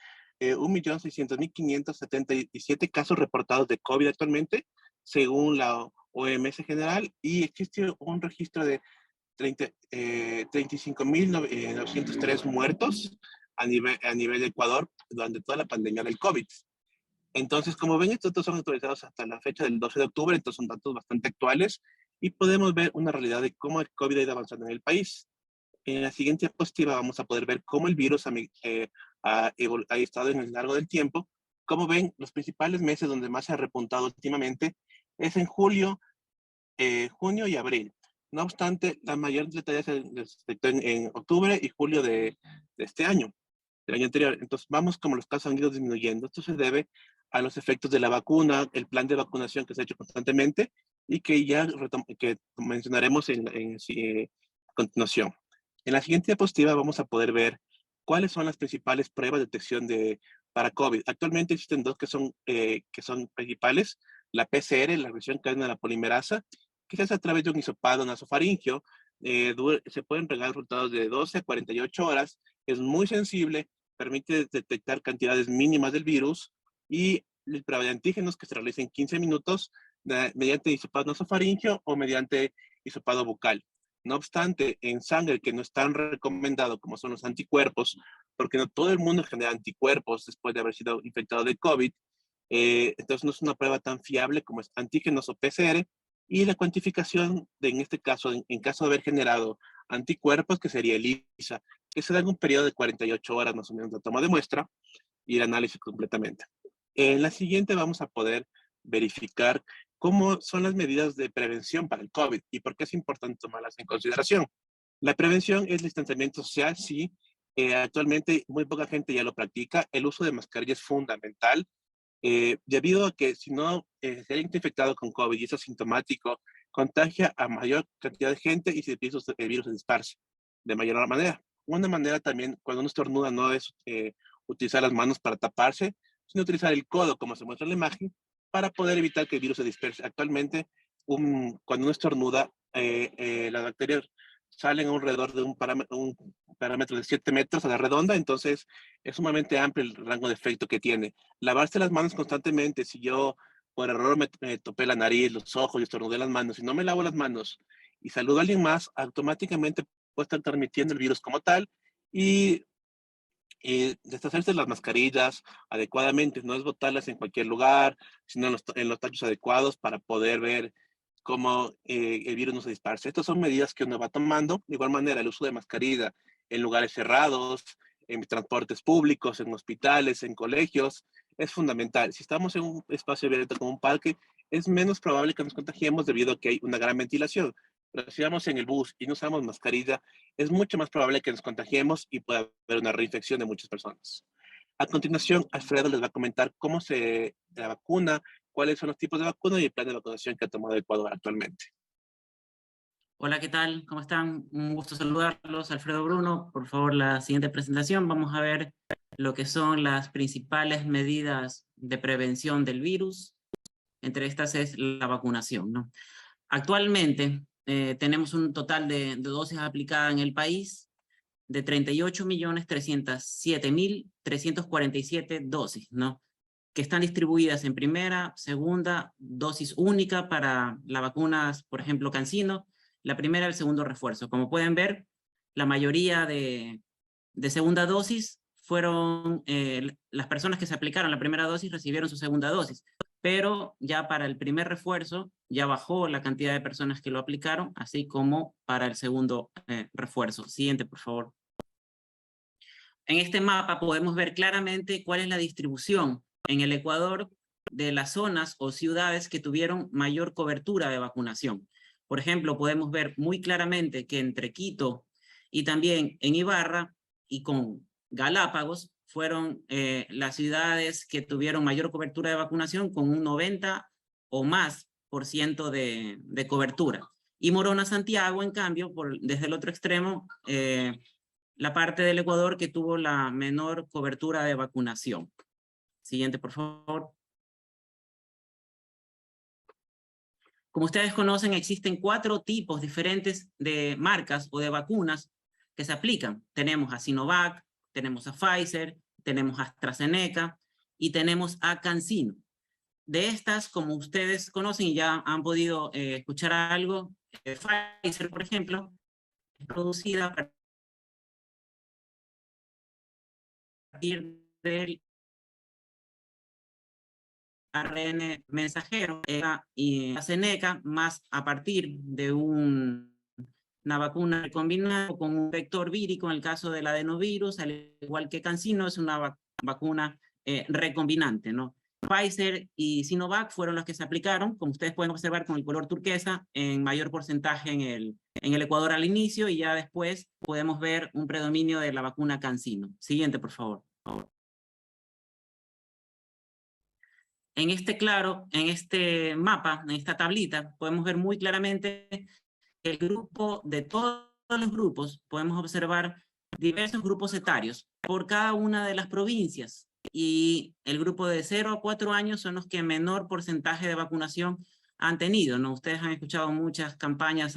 1.600.577 casos reportados de COVID actualmente, según la OMS general, y existe un registro de 35.903 muertos a nivel de Ecuador durante toda la pandemia del COVID. Entonces, como ven, estos datos son actualizados hasta la fecha del 12 de octubre, entonces son datos bastante actuales y podemos ver una realidad de cómo el COVID ha ido avanzando en el país. En la siguiente diapositiva vamos a poder ver cómo el virus ha estado en el largo del tiempo. Como ven, los principales meses donde más se ha repuntado últimamente es en julio, junio y abril. No obstante, la mayor letalidad se detectó en octubre y julio de este año, del año anterior. Entonces, vamos como los casos han ido disminuyendo. Esto se debe a los efectos de la vacuna, el plan de vacunación que se ha hecho constantemente y que ya mencionaremos a continuación. En la siguiente diapositiva vamos a poder ver cuáles son las principales pruebas de detección para COVID. Actualmente existen dos que son principales. La PCR, la reacción cadena de la polimerasa, que se hace a través de un hisopado nasofaringeo. Se pueden entregar resultados de 12 a 48 horas es muy sensible, permite detectar cantidades mínimas del virus y el prueba de antígenos que se realiza en 15 minutos mediante hisopado nasofaríngeo o mediante hisopado bucal. No obstante, en sangre, que no es tan recomendado como son los anticuerpos, porque no todo el mundo genera anticuerpos después de haber sido infectado de COVID, entonces no es una prueba tan fiable como es antígenos o PCR, y la cuantificación en este caso, en caso de haber generado anticuerpos, que sería el ELISA, que se da en un periodo de 48 horas más o menos de toma de muestra y el análisis completamente. En la siguiente vamos a poder verificar cómo son las medidas de prevención para el COVID y por qué es importante tomarlas en consideración. La prevención es el distanciamiento social, sí. Actualmente muy poca gente ya lo practica. El uso de mascarilla es fundamental, debido a que si no se ha infectado con COVID y es asintomático, contagia a mayor cantidad de gente y el virus se dispersa de mayor manera. Una manera también, cuando uno estornuda, no es utilizar las manos para taparse, sino utilizar el codo, como se muestra en la imagen, para poder evitar que el virus se disperse. Actualmente, cuando uno estornuda, las bacterias salen alrededor de un parámetro de 7 metros a la redonda, entonces es sumamente amplio el rango de efecto que tiene. Lavarse las manos constantemente, si yo por error me topé la nariz, los ojos y estornudé las manos, si no me lavo las manos y saludo a alguien más, automáticamente puede estar transmitiendo el virus como tal y deshacerse las mascarillas adecuadamente, no es botarlas en cualquier lugar, sino en los tachos adecuados para poder ver cómo el virus no se dispersa. Estas son medidas que uno va tomando. De igual manera, el uso de mascarilla en lugares cerrados, en transportes públicos, en hospitales, en colegios, es fundamental. Si estamos en un espacio abierto como un parque, es menos probable que nos contagiemos debido a que hay una gran ventilación. Pero si vamos en el bus y no usamos mascarilla, es mucho más probable que nos contagiemos y pueda haber una reinfección de muchas personas. A continuación, Alfredo les va a comentar cómo la vacuna, cuáles son los tipos de vacuna y el plan de vacunación que ha tomado Ecuador actualmente. Hola, ¿qué tal? ¿Cómo están? Un gusto saludarlos. Alfredo Bruno, por favor, la siguiente presentación. Vamos a ver lo que son las principales medidas de prevención del virus. Entre estas es la vacunación, ¿no? Actualmente tenemos un total de dosis aplicadas en el país de 38.307.347 dosis, ¿no? Que están distribuidas en primera, segunda, dosis única para las vacunas, por ejemplo, CanSino, la primera y el segundo refuerzo. Como pueden ver, la mayoría de segunda dosis fueron las personas que se aplicaron la primera dosis recibieron su segunda dosis, pero ya para el primer refuerzo ya bajó la cantidad de personas que lo aplicaron, así como para el segundo refuerzo. Siguiente, por favor. En este mapa podemos ver claramente cuál es la distribución en el Ecuador de las zonas o ciudades que tuvieron mayor cobertura de vacunación. Por ejemplo, podemos ver muy claramente que entre Quito y también en Ibarra y con Galápagos fueron las ciudades que tuvieron mayor cobertura de vacunación con un 90 o más % de cobertura. Y Morona, Santiago, en cambio, desde el otro extremo, la parte del Ecuador que tuvo la menor cobertura de vacunación. Siguiente, por favor. Como ustedes conocen, existen 4 tipos diferentes de marcas o de vacunas que se aplican. Tenemos a Sinovac, tenemos a Pfizer, tenemos a AstraZeneca y tenemos a CanSino. De estas, como ustedes conocen y ya han podido escuchar algo, Pfizer, por ejemplo, es producida a partir del ARN mensajero y AstraZeneca, más a partir de una vacuna recombinada con un vector vírico en el caso del adenovirus, al igual que CanSino, es una vacuna recombinante, ¿no? Pfizer y Sinovac fueron las que se aplicaron, como ustedes pueden observar con el color turquesa, en mayor porcentaje en el Ecuador al inicio, y ya después podemos ver un predominio de la vacuna CanSino. Siguiente, por favor. En este mapa, en esta tablita, podemos ver muy claramente el grupo de todos los grupos, podemos observar diversos grupos etarios por cada una de las provincias, y el grupo de 0 a 4 años son los que menor porcentaje de vacunación han tenido, ¿no? Ustedes han escuchado muchas campañas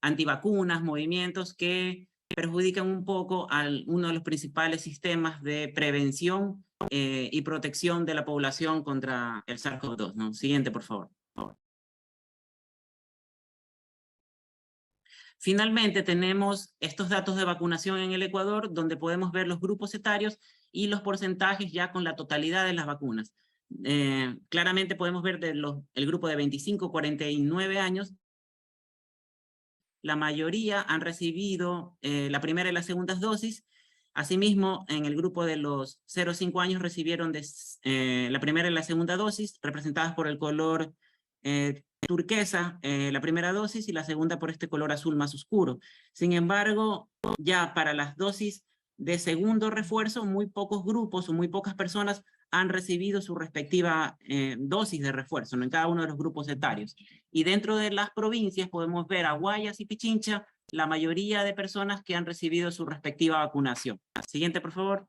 antivacunas, movimientos que perjudican un poco a uno de los principales sistemas de prevención y protección de la población contra el SARS-CoV-2, ¿no? Siguiente, por favor. Finalmente, tenemos estos datos de vacunación en el Ecuador, donde podemos ver los grupos etarios y los porcentajes ya con la totalidad de las vacunas. Claramente podemos ver el grupo de 25-49 años, la mayoría han recibido la primera y las segundas dosis. Asimismo, en el grupo de los 0-5 años recibieron la primera y la segunda dosis, representadas por el color turquesa, la primera dosis, y la segunda por este color azul más oscuro. Sin embargo, ya para las dosis de segundo refuerzo, muy pocos grupos o muy pocas personas han recibido su respectiva dosis de refuerzo, ¿no? En cada uno de los grupos etarios. Y dentro de las provincias podemos ver a Guayas y Pichincha, la mayoría de personas que han recibido su respectiva vacunación. Siguiente, por favor.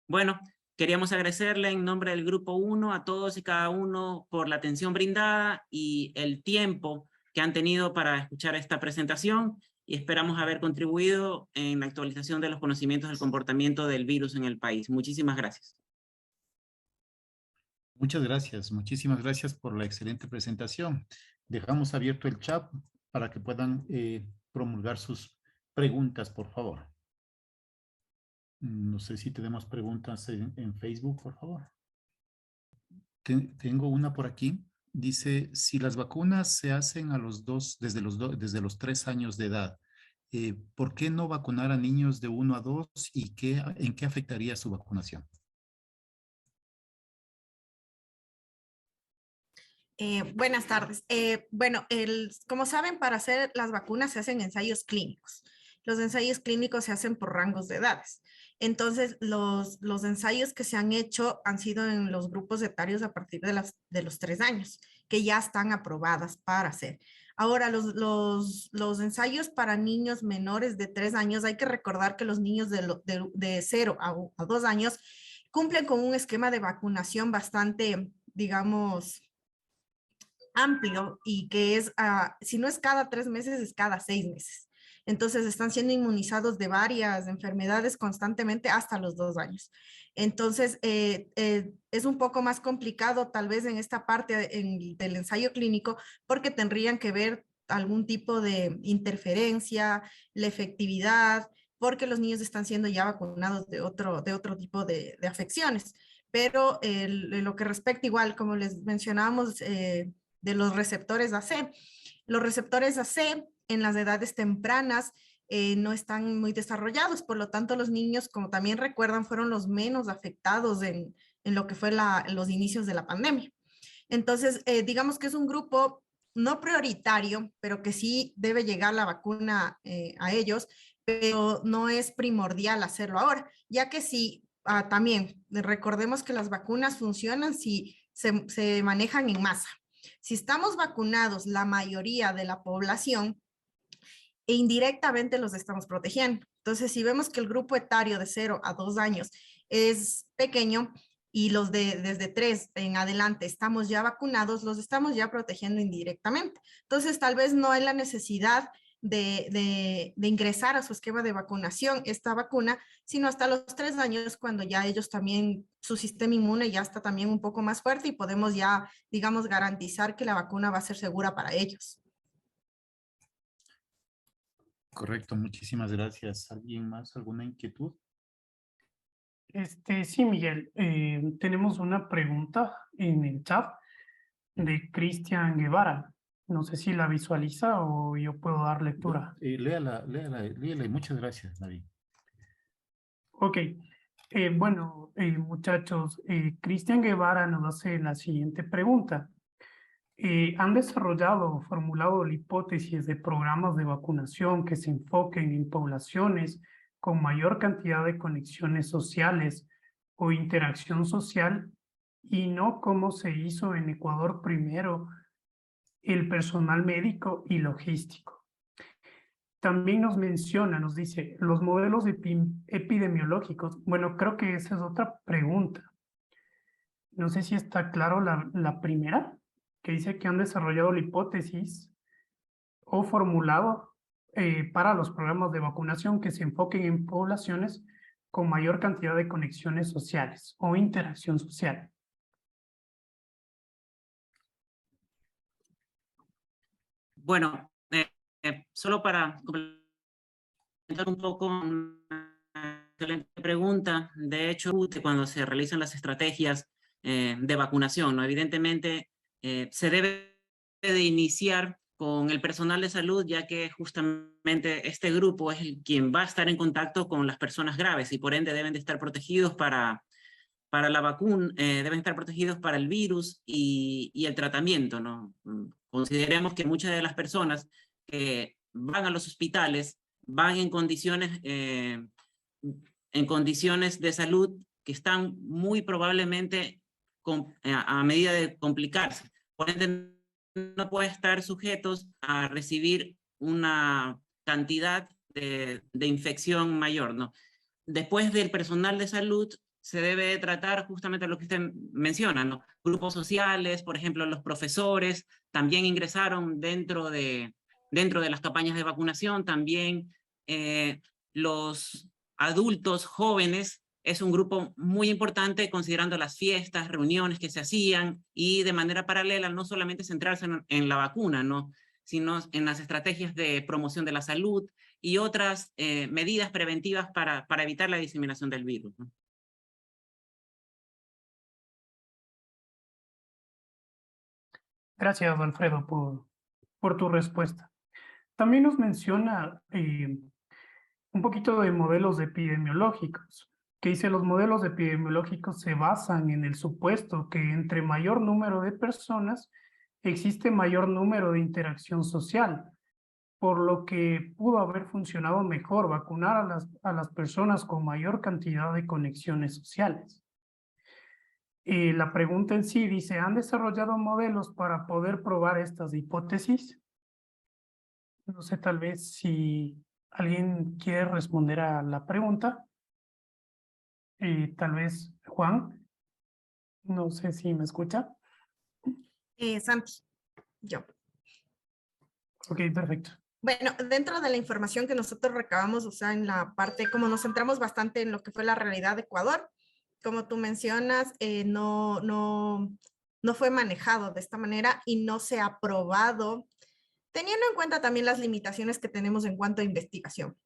Bueno, queríamos agradecerle en nombre del Grupo 1 a todos y cada uno por la atención brindada y el tiempo que han tenido para escuchar esta presentación, y esperamos haber contribuido en la actualización de los conocimientos del comportamiento del virus en el país. Muchísimas gracias. Muchas gracias, muchísimas gracias por la excelente presentación. Dejamos abierto el chat para que puedan promulgar sus preguntas, por favor. No sé si tenemos preguntas en Facebook, por favor. Tengo una por aquí. Dice, si las vacunas se hacen a desde los 3 años de edad, ¿por qué no vacunar a niños de 1 a 2 y en qué afectaría su vacunación? Buenas tardes. Bueno, como saben, para hacer las vacunas se hacen ensayos clínicos. Los ensayos clínicos se hacen por rangos de edades. Entonces, los ensayos que se han hecho han sido en los grupos etarios a partir de los 3 años, que ya están aprobadas para hacer. Ahora, los ensayos para niños menores de 3 años, hay que recordar que los niños de 0 a 2 años cumplen con un esquema de vacunación bastante, digamos, amplio, y que es, si no es cada 3 meses, es cada 6 meses. Entonces están siendo inmunizados de varias enfermedades constantemente hasta los 2 años. Entonces es un poco más complicado tal vez en esta parte del ensayo clínico, porque tendrían que ver algún tipo de interferencia, la efectividad, porque los niños están siendo ya vacunados de otro tipo de afecciones. Pero lo que respecta, igual como les mencionábamos, de los receptores AC. Los receptores AC en las edades tempranas no están muy desarrollados, por lo tanto los niños, como también recuerdan, fueron los menos afectados en lo que fue los inicios de la pandemia. Entonces, digamos que es un grupo no prioritario, pero que sí debe llegar la vacuna a ellos, pero no es primordial hacerlo ahora, ya que sí, también recordemos que las vacunas funcionan si se manejan en masa. Si estamos vacunados la mayoría de la población, e indirectamente los estamos protegiendo. Entonces, si vemos que el grupo etario de 0 a 2 años es pequeño y los desde 3 en adelante estamos ya vacunados, los estamos ya protegiendo indirectamente. Entonces, tal vez no hay la necesidad de ingresar a su esquema de vacunación esta vacuna, sino hasta los 3 años, cuando ya ellos también, su sistema inmune ya está también un poco más fuerte y podemos ya, digamos, garantizar que la vacuna va a ser segura para ellos. Correcto, muchísimas gracias. ¿Alguien más? ¿Alguna inquietud? Sí, Miguel, tenemos una pregunta en el chat de Cristian Guevara. No sé si la visualiza o yo puedo dar lectura. Léala y muchas gracias, David. Ok, bueno, muchachos, Cristian Guevara nos hace la siguiente pregunta. ¿Han desarrollado o formulado la hipótesis de programas de vacunación que se enfoquen en poblaciones con mayor cantidad de conexiones sociales o interacción social, y no como se hizo en Ecuador primero, el personal médico y logístico? También nos menciona, nos dice, los modelos epidemiológicos. Bueno, creo que esa es otra pregunta. No sé si está claro la primera, que dice que han desarrollado la hipótesis o formulado para los programas de vacunación que se enfoquen en poblaciones con mayor cantidad de conexiones sociales o interacción social. Bueno, solo para complementar un poco una excelente pregunta. De hecho, cuando se realizan las estrategias de vacunación, ¿no? Evidentemente, se debe de iniciar con el personal de salud, ya que justamente este grupo es quien va a estar en contacto con las personas graves y por ende deben de estar protegidos para la vacuna, deben estar protegidos para el virus y el tratamiento, ¿no? Consideremos que muchas de las personas que van a los hospitales van en condiciones de salud que están muy probablemente a medida de complicarse. Por ende, no pueden estar sujetos a recibir una cantidad de infección mayor, ¿no? Después del personal de salud, se debe tratar justamente lo que usted menciona, ¿no? Grupos sociales, por ejemplo, los profesores también ingresaron dentro de las campañas de vacunación, también los adultos jóvenes es un grupo muy importante considerando las fiestas, reuniones que se hacían y de manera paralela no solamente centrarse en la vacuna, ¿no? Sino en las estrategias de promoción de la salud y otras medidas preventivas para evitar la diseminación del virus, ¿no? Gracias, Alfredo, por tu respuesta. También nos menciona un poquito de modelos epidemiológicos, que dice los modelos epidemiológicos se basan en el supuesto que entre mayor número de personas existe mayor número de interacción social, por lo que pudo haber funcionado mejor vacunar a las personas con mayor cantidad de conexiones sociales. La pregunta en sí dice, ¿han desarrollado modelos para poder probar estas hipótesis? No sé, tal vez si alguien quiere responder a la pregunta. Tal vez Juan, no sé si me escucha. Santi, yo. Ok, perfecto. Bueno, dentro de la información que nosotros recabamos, o sea, en la parte, como nos centramos bastante en lo que fue la realidad de Ecuador, como tú mencionas, no fue manejado de esta manera y no se ha probado, teniendo en cuenta también las limitaciones que tenemos en cuanto a investigación.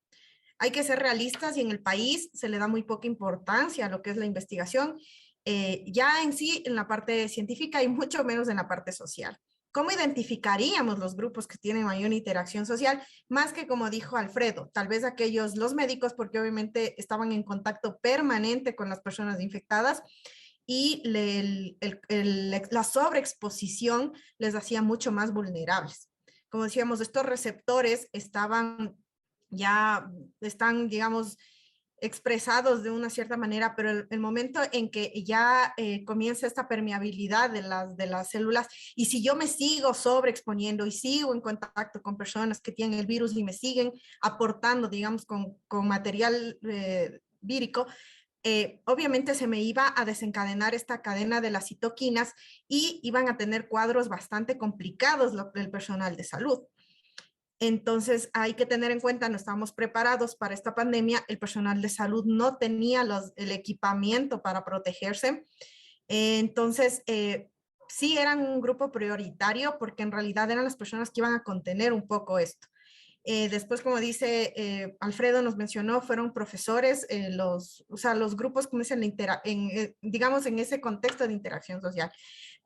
Hay que ser realistas y en el país se le da muy poca importancia a lo que es la investigación, ya en sí en la parte científica y mucho menos en la parte social. ¿Cómo identificaríamos los grupos que tienen mayor interacción social? Más que como dijo Alfredo, tal vez aquellos, los médicos, porque obviamente estaban en contacto permanente con las personas infectadas y la sobreexposición les hacía mucho más vulnerables. Como decíamos, estos receptores están, digamos, expresados de una cierta manera, pero el momento en que ya comienza esta permeabilidad de las células, y si yo me sigo sobreexponiendo y sigo en contacto con personas que tienen el virus y me siguen aportando, digamos, con material vírico, obviamente se me iba a desencadenar esta cadena de las citoquinas y iban a tener cuadros bastante complicados el personal de salud. Entonces hay que tener en cuenta, no estábamos preparados para esta pandemia, el personal de salud no tenía el equipamiento para protegerse. Entonces, sí eran un grupo prioritario porque en realidad eran las personas que iban a contener un poco esto. Después, como dice Alfredo nos mencionó, fueron profesores, los grupos como dicen, digamos en ese contexto de interacción social.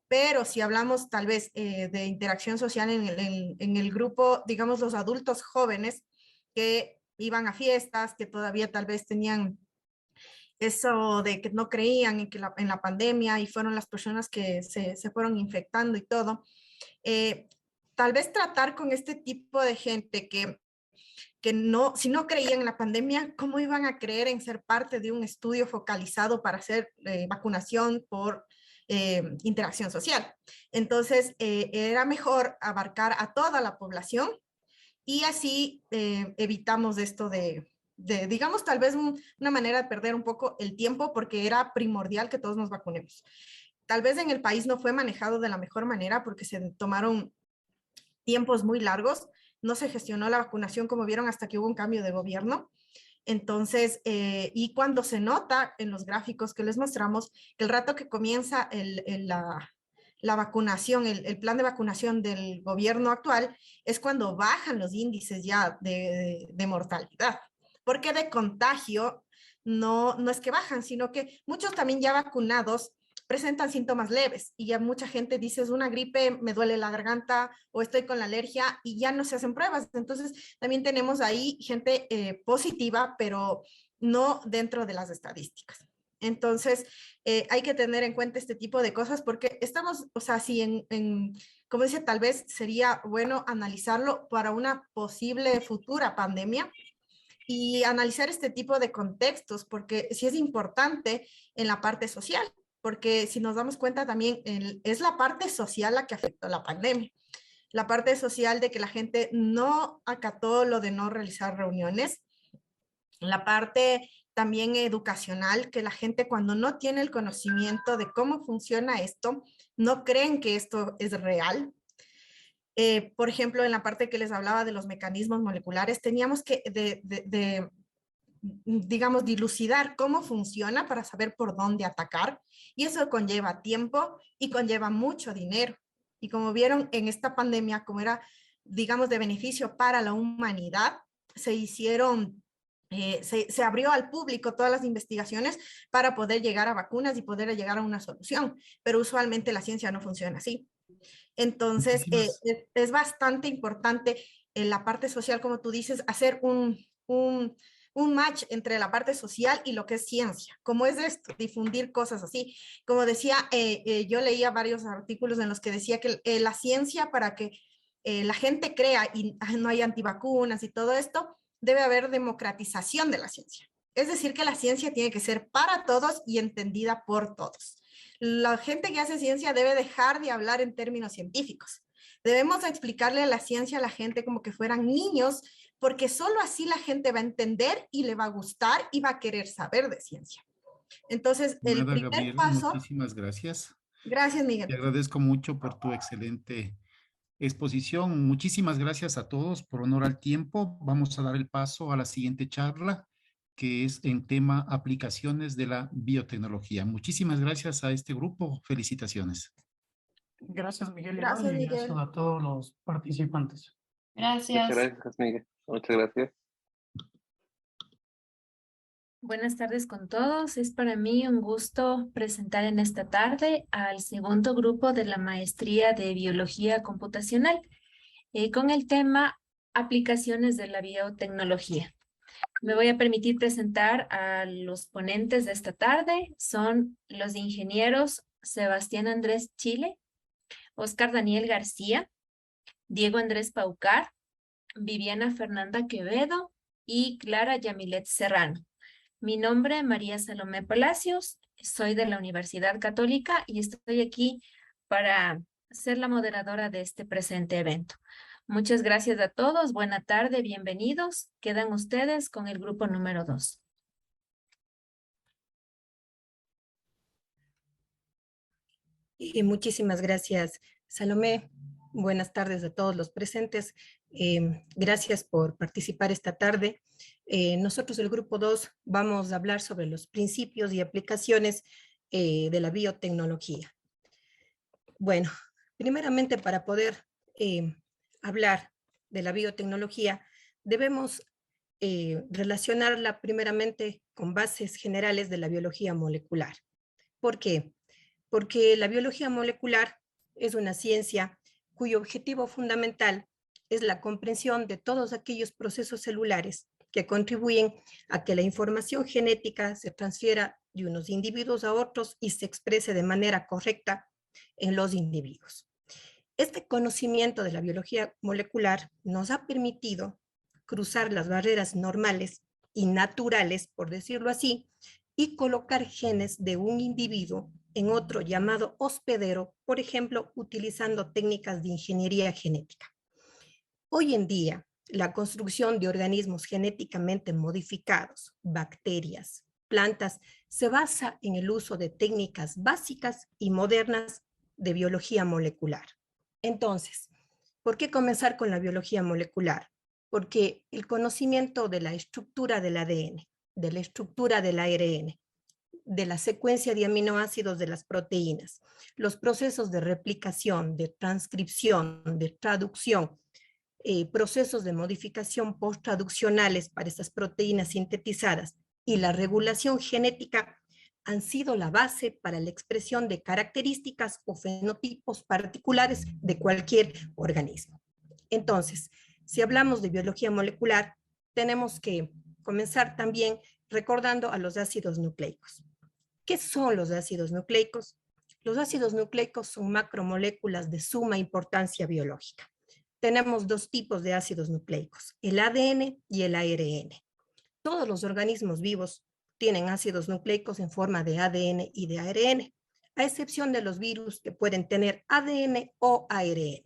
Pero si hablamos tal vez de interacción social en el grupo, digamos los adultos jóvenes que iban a fiestas, que todavía tal vez tenían eso de que no creían en la pandemia y fueron las personas que se fueron infectando y todo. Tal vez tratar con este tipo de gente que no, si no creían en la pandemia, ¿cómo iban a creer en ser parte de un estudio focalizado para hacer vacunación por interacción social? Entonces, era mejor abarcar a toda la población y así evitamos esto digamos, tal vez una manera de perder un poco el tiempo porque era primordial que todos nos vacunemos. Tal vez en el país no fue manejado de la mejor manera porque se tomaron tiempos muy largos. no se gestionó la vacunación, como vieron, hasta que hubo un cambio de gobierno. Entonces, y cuando se nota en los gráficos que les mostramos, que el rato que comienza la vacunación, el plan de vacunación del gobierno actual, es cuando bajan los índices ya de mortalidad. Porque de contagio no es que bajan, sino que muchos también ya vacunados presentan síntomas leves y ya mucha gente dice es una gripe, me duele la garganta o estoy con la alergia y ya no se hacen pruebas. Entonces también tenemos ahí gente positiva, pero no dentro de las estadísticas. Entonces hay que tener en cuenta este tipo de cosas porque estamos, o sea, si como dice, tal vez sería bueno analizarlo para una posible futura pandemia y analizar este tipo de contextos porque sí es importante en la parte social. Porque si nos damos cuenta también es la parte social la que afectó la pandemia. La parte social de que la gente no acató lo de no realizar reuniones. La parte también educacional, que la gente cuando no tiene el conocimiento de cómo funciona esto, no creen que esto es real. Por ejemplo, en la parte que les hablaba de los mecanismos moleculares, teníamos que digamos, dilucidar cómo funciona para saber por dónde atacar. Y eso conlleva tiempo y conlleva mucho dinero. Y como vieron en esta pandemia, como era, digamos, de beneficio para la humanidad, se hicieron, se abrió al público todas las investigaciones para poder llegar a vacunas y poder llegar a una solución. Pero usualmente la ciencia no funciona así. Entonces, es bastante importante en la parte social, como tú dices, hacer un match entre la parte social y lo que es ciencia. ¿Cómo es esto? Difundir cosas así. Como decía, yo leía varios artículos en los que decía que la ciencia para que la gente crea y no hay antivacunas y todo esto, debe haber democratización de la ciencia. Es decir, que la ciencia tiene que ser para todos y entendida por todos. La gente que hace ciencia debe dejar de hablar en términos científicos. Debemos explicarle a la ciencia a la gente como que fueran niños, porque solo así la gente va a entender y le va a gustar y va a querer saber de ciencia. Entonces, el primer Gabriel, paso... muchísimas gracias. Gracias, Miguel. Te agradezco mucho por tu excelente exposición. Muchísimas gracias a todos por honor al tiempo. Vamos a dar el paso a la siguiente charla, que es en tema aplicaciones de la biotecnología. Muchísimas gracias a este grupo. Felicitaciones. Gracias, Miguel. Gracias, Y Miguel. gracias a todos los participantes. Gracias. Muchas gracias, Miguel. Muchas gracias. Buenas tardes con todos. Es para mí un gusto presentar en esta tarde al segundo grupo de la maestría de Biología Computacional con el tema Aplicaciones de la Biotecnología. Me voy a permitir presentar a los ponentes de esta tarde. Son los ingenieros Sebastián Andrés Chile, Oscar Daniel García, Diego Andrés Paucar, Viviana Fernanda Quevedo y Clara Yamilet Serrano. Mi nombre es María Salomé Palacios, soy de la Universidad Católica y estoy aquí para ser la moderadora de este presente evento. Muchas gracias a todos, buena tarde, bienvenidos. Quedan ustedes con el grupo número 2. Muchísimas gracias, Salomé. Buenas tardes a todos los presentes. Gracias por participar esta tarde. Nosotros, el Grupo 2, vamos a hablar sobre los principios y aplicaciones de la biotecnología. Bueno, primeramente para poder hablar de la biotecnología, debemos relacionarla primeramente con bases generales de la biología molecular. ¿Por qué? Porque la biología molecular es una ciencia cuyo objetivo fundamental es la comprensión de todos aquellos procesos celulares que contribuyen a que la información genética se transfiera de unos individuos a otros y se exprese de manera correcta en los individuos. Este conocimiento de la biología molecular nos ha permitido cruzar las barreras normales y naturales, por decirlo así, y colocar genes de un individuo en otro llamado hospedero, por ejemplo, utilizando técnicas de ingeniería genética. Hoy en día, la construcción de organismos genéticamente modificados, bacterias, plantas, se basa en el uso de técnicas básicas y modernas de biología molecular. Entonces, ¿Por qué comenzar con la biología molecular? Porque el conocimiento de la estructura del ADN, de la estructura del ARN, de la secuencia de aminoácidos de las proteínas, los procesos de replicación, de transcripción, de traducción, procesos de modificación post-traduccionales para estas proteínas sintetizadas y la regulación genética han sido la base para la expresión de características o fenotipos particulares de cualquier organismo. Entonces, si hablamos de biología molecular, tenemos que comenzar también recordando a los ácidos nucleicos. ¿Qué son los ácidos nucleicos? Los ácidos nucleicos son macromoléculas de suma importancia biológica. Tenemos dos tipos de ácidos nucleicos, el ADN y el ARN. Todos los organismos vivos tienen ácidos nucleicos en forma de ADN y de ARN, a excepción de los virus que pueden tener ADN o ARN.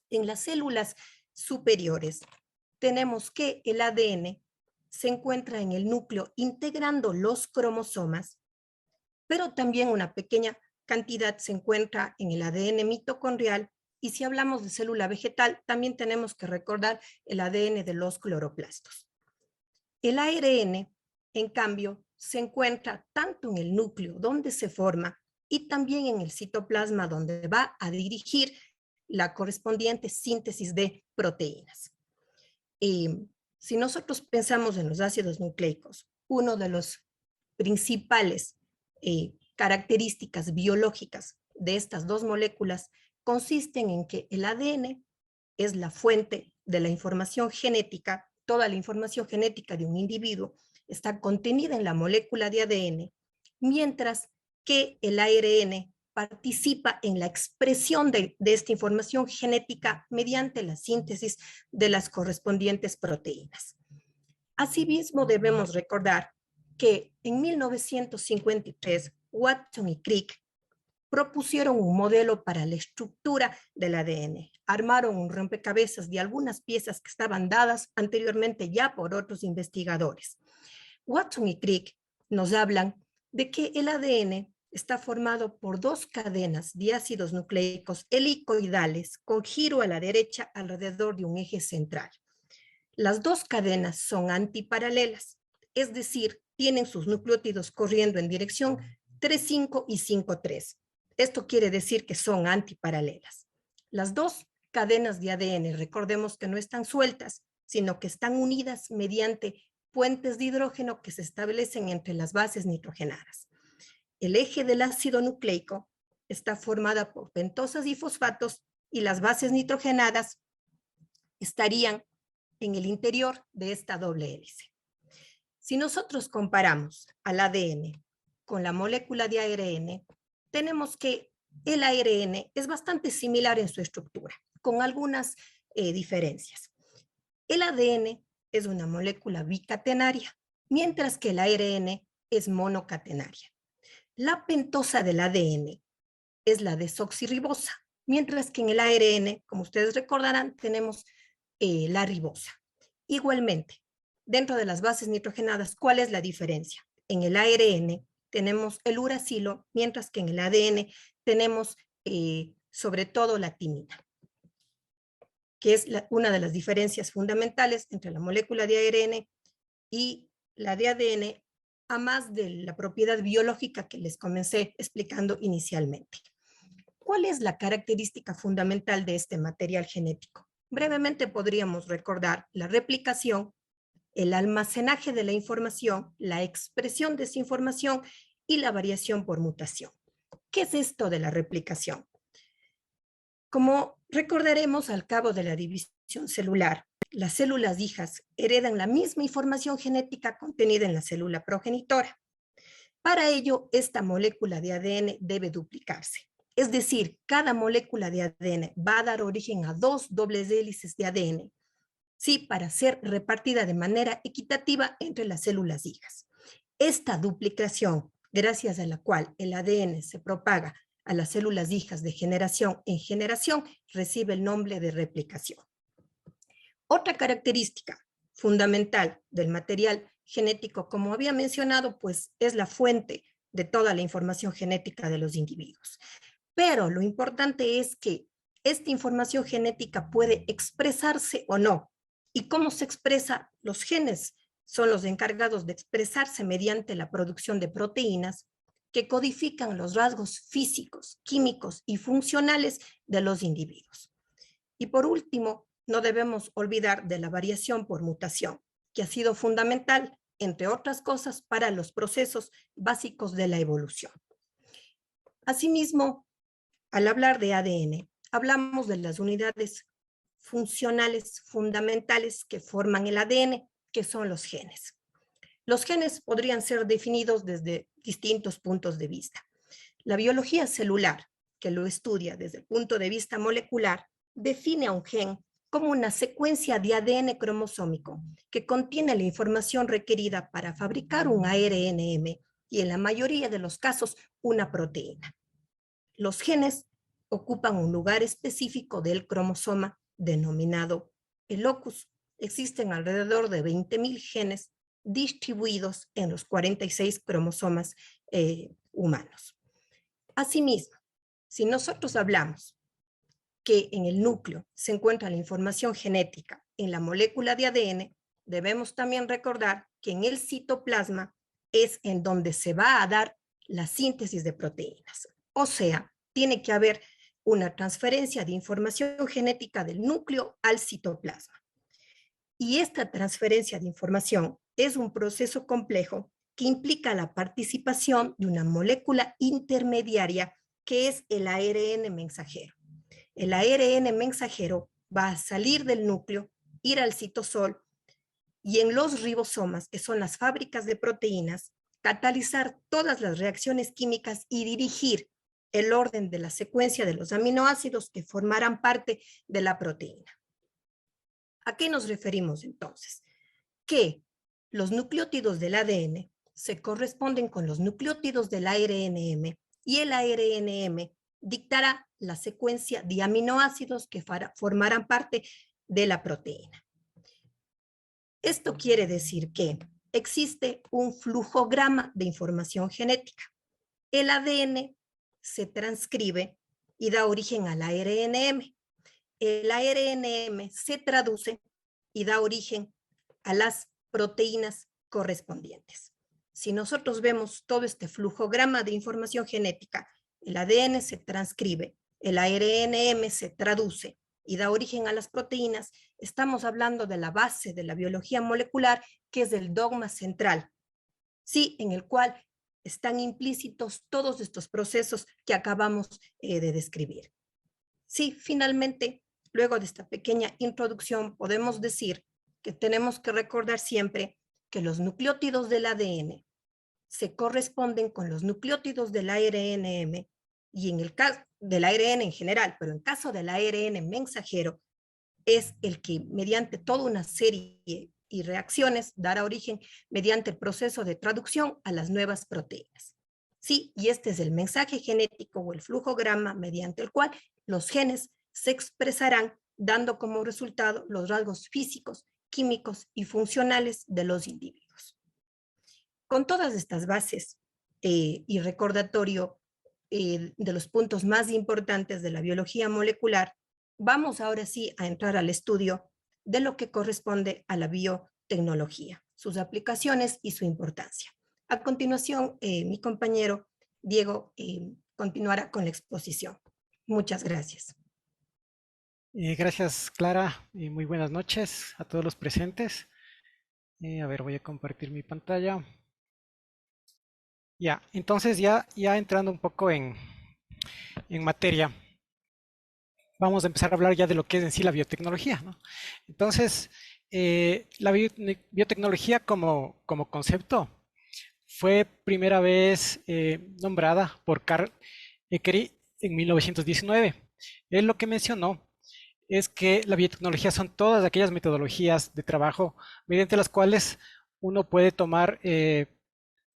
En las células superiores tenemos que el ADN se encuentra en el núcleo integrando los cromosomas, pero también una pequeña cantidad se encuentra en el ADN mitocondrial, y si hablamos de célula vegetal, también tenemos que recordar el ADN de los cloroplastos. El ARN, en cambio, se encuentra tanto en el núcleo donde se forma y también en el citoplasma donde va a dirigir la correspondiente síntesis de proteínas. Si nosotros pensamos en los ácidos nucleicos, uno de los principales características biológicas de estas dos moléculas consisten en que el ADN es la fuente de la información genética. Toda la información genética de un individuo está contenida en la molécula de ADN, mientras que el ARN participa en la expresión de esta información genética mediante la síntesis de las correspondientes proteínas. Asimismo, debemos recordar que en 1953, Watson y Crick propusieron un modelo para la estructura del ADN. Armaron un rompecabezas de algunas piezas que estaban dadas anteriormente ya por otros investigadores. Watson y Crick nos hablan de que el ADN está formado por dos cadenas de ácidos nucleicos helicoidales con giro a la derecha alrededor de un eje central. Las dos cadenas son antiparalelas, es decir, tienen sus nucleótidos corriendo en dirección 3,5 y 5,3. Esto quiere decir que son antiparalelas. Las dos cadenas de ADN, recordemos que no están sueltas, sino que están unidas mediante puentes de hidrógeno que se establecen entre las bases nitrogenadas. El eje del ácido nucleico está formada por pentosas y fosfatos y las bases nitrogenadas estarían en el interior de esta doble hélice. Si nosotros comparamos al ADN con la molécula de ARN, tenemos que el ARN es bastante similar en su estructura, con algunas diferencias. El ADN es una molécula bicatenaria, mientras que el ARN es monocatenaria. La pentosa del ADN es la desoxirribosa, mientras que en el ARN, como ustedes recordarán, tenemos la ribosa. Igualmente, dentro de las bases nitrogenadas, ¿cuál es la diferencia? En el ARN tenemos el uracilo, mientras que en el ADN tenemos sobre todo la timina, que es una de las diferencias fundamentales entre la molécula de ARN y la de ADN, a más de la propiedad biológica que les comencé explicando inicialmente. ¿Cuál es la característica fundamental de este material genético? Brevemente podríamos recordar la replicación, el almacenaje de la información, la expresión de esa información y la variación por mutación. ¿Qué es esto de la replicación? Como recordaremos, al cabo de la división celular, las células hijas heredan la misma información genética contenida en la célula progenitora. Para ello, esta molécula de ADN debe duplicarse. Es decir, cada molécula de ADN va a dar origen a dos dobles hélices de ADN, ¿sí? Para ser repartida de manera equitativa entre las células hijas. Esta duplicación, gracias a la cual el ADN se propaga a las células hijas de generación en generación, recibe el nombre de replicación. Otra característica fundamental del material genético, como había mencionado, pues es la fuente de toda la información genética de los individuos. Pero lo importante es que esta información genética puede expresarse o no. ¿Y cómo se expresa? Los genes son los encargados de expresarse mediante la producción de proteínas que codifican los rasgos físicos, químicos y funcionales de los individuos. Y por último, no debemos olvidar de la variación por mutación, que ha sido fundamental, entre otras cosas, para los procesos básicos de la evolución. Asimismo, al hablar de ADN, hablamos de las unidades funcionales fundamentales que forman el ADN, que son los genes. Los genes podrían ser definidos desde distintos puntos de vista. La biología celular, que lo estudia desde el punto de vista molecular, define a un gen como una secuencia de ADN cromosómico que contiene la información requerida para fabricar un ARNM y en la mayoría de los casos una proteína. Los genes ocupan un lugar específico del cromosoma denominado el locus. Existen alrededor de 20.000 genes distribuidos en los 46 cromosomas humanos. Asimismo, si nosotros hablamos que en el núcleo se encuentra la información genética en la molécula de ADN, debemos también recordar que en el citoplasma es en donde se va a dar la síntesis de proteínas. O sea, tiene que haber una transferencia de información genética del núcleo al citoplasma. Y esta transferencia de información es un proceso complejo que implica la participación de una molécula intermediaria que es el ARN mensajero. El ARN mensajero va a salir del núcleo, ir al citosol y en los ribosomas, que son las fábricas de proteínas, catalizar todas las reacciones químicas y dirigir el orden de la secuencia de los aminoácidos que formarán parte de la proteína. ¿A qué nos referimos entonces? Que los nucleótidos del ADN se corresponden con los nucleótidos del ARNM y el ARNM dictará la secuencia de aminoácidos que formarán parte de la proteína. Esto quiere decir que existe un flujograma de información genética. El ADN se transcribe y da origen al ARNM. El ARNM se traduce y da origen a las proteínas correspondientes. Si nosotros vemos todo este flujograma de información genética, el ADN se transcribe, el ARNM se traduce y da origen a las proteínas, estamos hablando de la base de la biología molecular, que es el dogma central, sí, en el cual están implícitos todos estos procesos que acabamos de describir. Sí, finalmente, luego de esta pequeña introducción, podemos decir que tenemos que recordar siempre que los nucleótidos del ADN se corresponden con los nucleótidos del ARNM y en el caso del ARN en general, pero en caso del ARN mensajero, es el que mediante toda una serie y reacciones dará origen mediante el proceso de traducción a las nuevas proteínas. Sí, y este es el mensaje genético o el flujograma mediante el cual los genes se expresarán dando como resultado los rasgos físicos, químicos y funcionales de los individuos. Con todas estas bases y recordatorio de los puntos más importantes de la biología molecular, vamos ahora sí a entrar al estudio de lo que corresponde a la biotecnología, sus aplicaciones y su importancia. A continuación, mi compañero Diego continuará con la exposición. Muchas gracias. Gracias, Clara, y muy buenas noches a todos los presentes. A ver, voy a compartir mi pantalla. Ya, entonces ya entrando un poco en materia, vamos a empezar a hablar ya de lo que es en sí la biotecnología, ¿no? Entonces, la biotecnología como concepto fue primera vez nombrada por Carl Eckery en 1919. Él lo que mencionó es que la biotecnología son todas aquellas metodologías de trabajo mediante las cuales uno puede tomar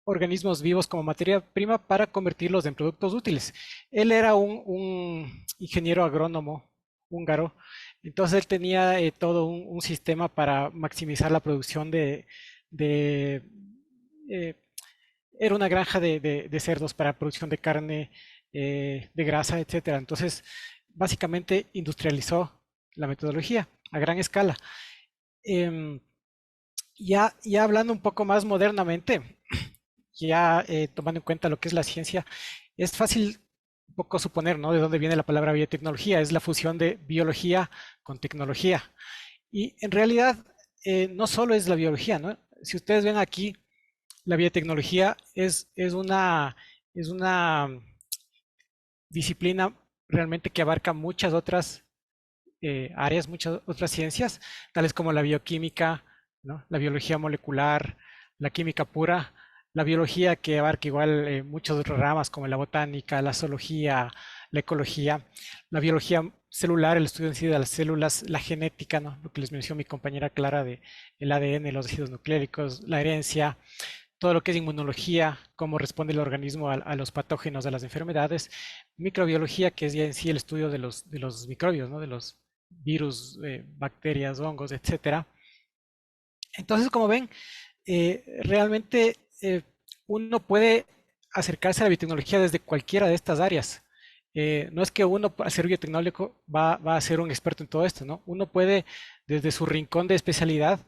organismos vivos como materia prima para convertirlos en productos útiles. Él era un ingeniero agrónomo húngaro, entonces él tenía todo un sistema para maximizar la producción era una granja de cerdos para producción de carne, de grasa, etcétera. Entonces básicamente industrializó la metodología a gran escala. Ya hablando un poco más modernamente, ya tomando en cuenta lo que es la ciencia, es fácil un poco suponer, ¿no?, de dónde viene la palabra biotecnología. Es la fusión de biología con tecnología. Y en realidad no solo es la biología, ¿no? Si ustedes ven aquí, la biotecnología es una disciplina realmente que abarca muchas otras áreas, muchas otras ciencias, tales como la bioquímica, ¿no?, la biología molecular, la química pura, la biología que abarca igual muchas otras ramas como la botánica, la zoología, la ecología, la biología celular, el estudio en sí de las células, la genética, ¿no?, lo que les mencionó mi compañera Clara de el ADN, los residuos nucleicos, la herencia, todo lo que es inmunología, cómo responde el organismo a los patógenos, a las enfermedades, microbiología, que es ya en sí el estudio de los microbios, ¿no?, de los virus, bacterias, hongos, etcétera. Entonces, como ven, realmente uno puede acercarse a la biotecnología desde cualquiera de estas áreas. No es que uno, para ser biotecnólogo, va a ser un experto en todo esto, ¿no? Uno puede, desde su rincón de especialidad,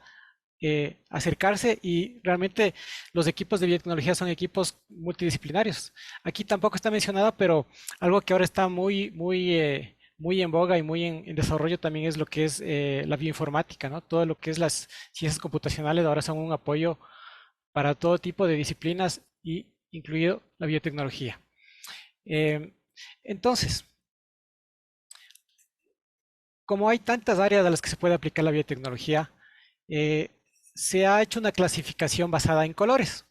acercarse, y realmente los equipos de biotecnología son equipos multidisciplinarios. Aquí tampoco está mencionado, pero algo que ahora está muy en boga y muy en desarrollo también es lo que es la bioinformática, ¿no? Todo lo que es las ciencias computacionales ahora son un apoyo para todo tipo de disciplinas, y incluido la biotecnología. Entonces, como hay tantas áreas a las que se puede aplicar la biotecnología, se ha hecho una clasificación basada en colores,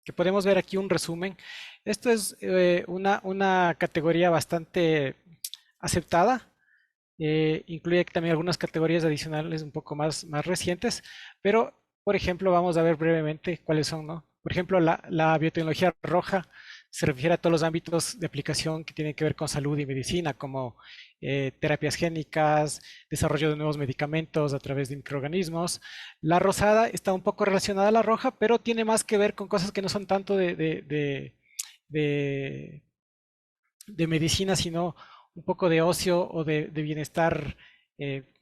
que podemos ver aquí un resumen. Esto es una categoría bastante aceptada. Incluye también algunas categorías adicionales un poco más recientes, pero por ejemplo vamos a ver brevemente cuáles son, ¿no? Por ejemplo, la biotecnología roja se refiere a todos los ámbitos de aplicación que tienen que ver con salud y medicina, como terapias génicas, desarrollo de nuevos medicamentos a través de microorganismos. La rosada está un poco relacionada a la roja, pero tiene más que ver con cosas que no son tanto de medicina, sino un poco de ocio o de bienestar,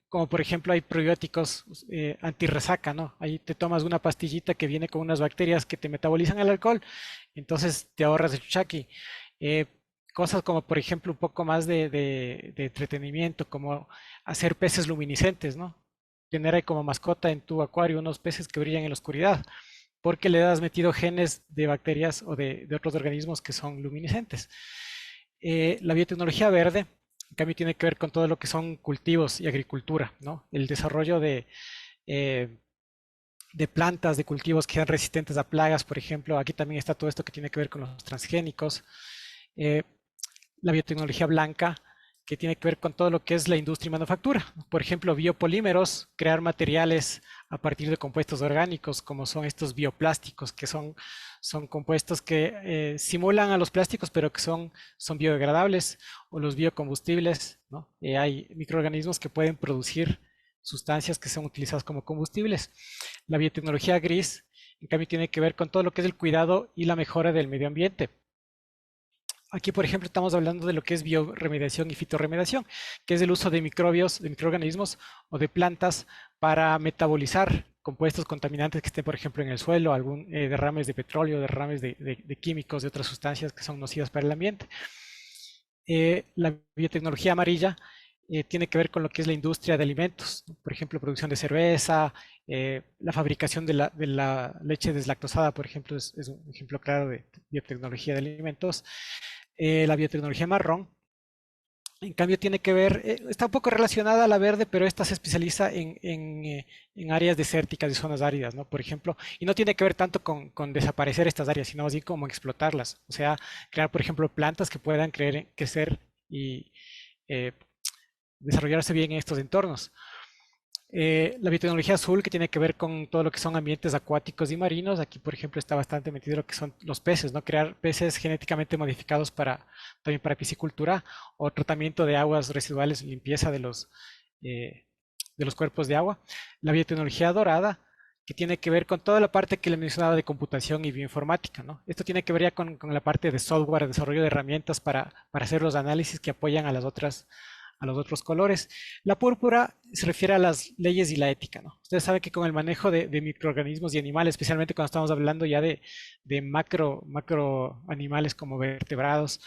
como por ejemplo hay probióticos antirresaca, ¿no? Ahí te tomas una pastillita que viene con unas bacterias que te metabolizan el alcohol, entonces te ahorras el chuchaqui. Cosas como por ejemplo un poco más de entretenimiento, como hacer peces luminiscentes, ¿no? Tener ahí como mascota en tu acuario unos peces que brillan en la oscuridad, porque le has metido genes de bacterias o de otros organismos que son luminiscentes. La biotecnología verde, en cambio, tiene que ver con todo lo que son cultivos y agricultura, ¿no? El desarrollo de plantas, de cultivos que sean resistentes a plagas, por ejemplo. Aquí también está todo esto que tiene que ver con los transgénicos. La biotecnología blanca, que tiene que ver con todo lo que es la industria y manufactura. Por ejemplo, biopolímeros, crear materiales a partir de compuestos orgánicos, como son estos bioplásticos, que son compuestos que simulan a los plásticos, pero que son biodegradables, o los biocombustibles, ¿no? Hay microorganismos que pueden producir sustancias que son utilizadas como combustibles. La biotecnología gris, en cambio, tiene que ver con todo lo que es el cuidado y la mejora del medio ambiente. Aquí, por ejemplo, estamos hablando de lo que es bioremediación y fitorremediación, que es el uso de microbios, de microorganismos o de plantas para metabolizar compuestos contaminantes que estén, por ejemplo, en el suelo, algún derrames de petróleo, derrames de químicos, de otras sustancias que son nocivas para el ambiente. La biotecnología amarilla tiene que ver con lo que es la industria de alimentos, ¿no? Por ejemplo, producción de cerveza, la fabricación de la leche deslactosada, por ejemplo, es un ejemplo claro de biotecnología de alimentos. La biotecnología marrón, en cambio, tiene que ver, está un poco relacionada a la verde, pero esta se especializa en áreas desérticas y zonas áridas, ¿no? Por ejemplo, y no tiene que ver tanto con desaparecer estas áreas, sino así como explotarlas. O sea, crear, por ejemplo, plantas que puedan crecer y desarrollarse bien en estos entornos. La biotecnología azul, que tiene que ver con todo lo que son ambientes acuáticos y marinos. Aquí, por ejemplo, está bastante metido lo que son los peces, ¿no? Crear peces genéticamente modificados también para piscicultura, o tratamiento de aguas residuales, limpieza de los cuerpos de agua. La biotecnología dorada, que tiene que ver con toda la parte que le mencionaba de computación y bioinformática, ¿no? Esto tiene que ver ya con la parte de software, desarrollo de herramientas para hacer los análisis que apoyan a las otras a los otros colores. La púrpura se refiere a las leyes y la ética, ¿no? Ustedes saben que con el manejo de microorganismos y animales, especialmente cuando estamos hablando ya de macro animales como vertebrados,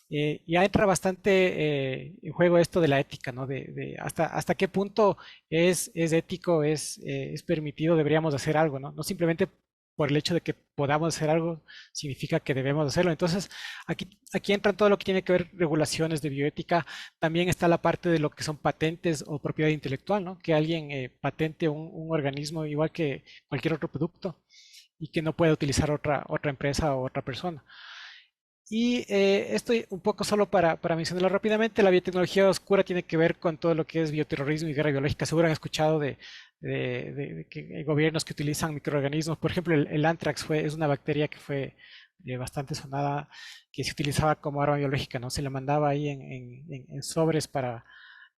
ya entra bastante en juego esto de la ética, ¿no? De hasta qué punto es ético, es permitido, deberíamos hacer algo, ¿no? No simplemente por el hecho de que podamos hacer algo, significa que debemos hacerlo. Entonces, aquí entran todo lo que tiene que ver regulaciones de bioética. También está la parte de lo que son patentes o propiedad intelectual, ¿no? Que alguien patente un organismo igual que cualquier otro producto y que no puede utilizar otra empresa o otra persona. Y esto un poco solo para mencionarlo rápidamente, la biotecnología oscura tiene que ver con todo lo que es bioterrorismo y guerra biológica. Seguro han escuchado de que hay gobiernos que utilizan microorganismos. Por ejemplo, el anthrax es una bacteria que fue bastante sonada, que se utilizaba como arma biológica, ¿no? Se le mandaba ahí en sobres para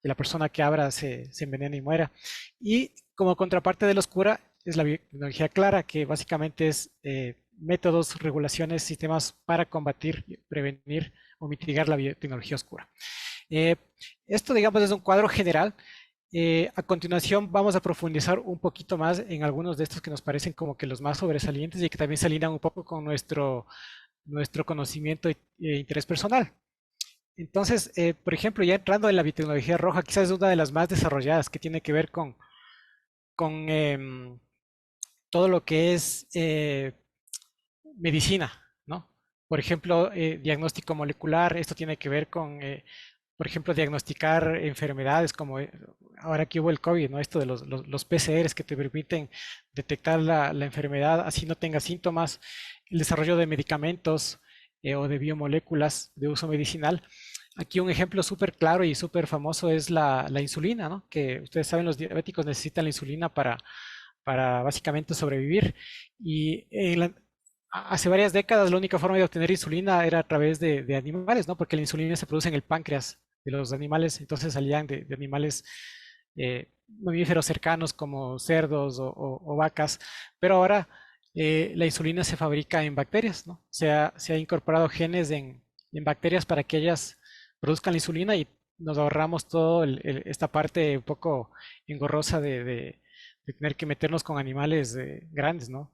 que la persona que abra se envenene y muera. Y como contraparte de la oscura es la biotecnología clara, que básicamente es métodos, regulaciones, sistemas para combatir, prevenir o mitigar la biotecnología oscura. Esto, digamos, es un cuadro general. A continuación vamos a profundizar un poquito más en algunos de estos que nos parecen como que los más sobresalientes y que también se alinean un poco con nuestro conocimiento e interés personal. Entonces, por ejemplo, ya entrando en la biotecnología roja, quizás es una de las más desarrolladas que tiene que ver con todo lo que es medicina, ¿no? Por ejemplo, diagnóstico molecular, esto tiene que ver con, por ejemplo, diagnosticar enfermedades como ahora que hubo el COVID, ¿no? Esto de los PCRs que te permiten detectar la enfermedad, así no tenga síntomas, el desarrollo de medicamentos o de biomoléculas de uso medicinal. Aquí un ejemplo súper claro y súper famoso es la insulina, ¿no? Que ustedes saben, los diabéticos necesitan la insulina para básicamente sobrevivir. Y hace varias décadas la única forma de obtener insulina era a través de animales, ¿no? Porque la insulina se produce en el páncreas de los animales, entonces salían de animales mamíferos cercanos como cerdos o vacas, pero ahora la insulina se fabrica en bacterias, ¿no? Se ha incorporado genes en bacterias para que ellas produzcan la insulina y nos ahorramos toda esta parte un poco engorrosa de tener que meternos con animales grandes, ¿no?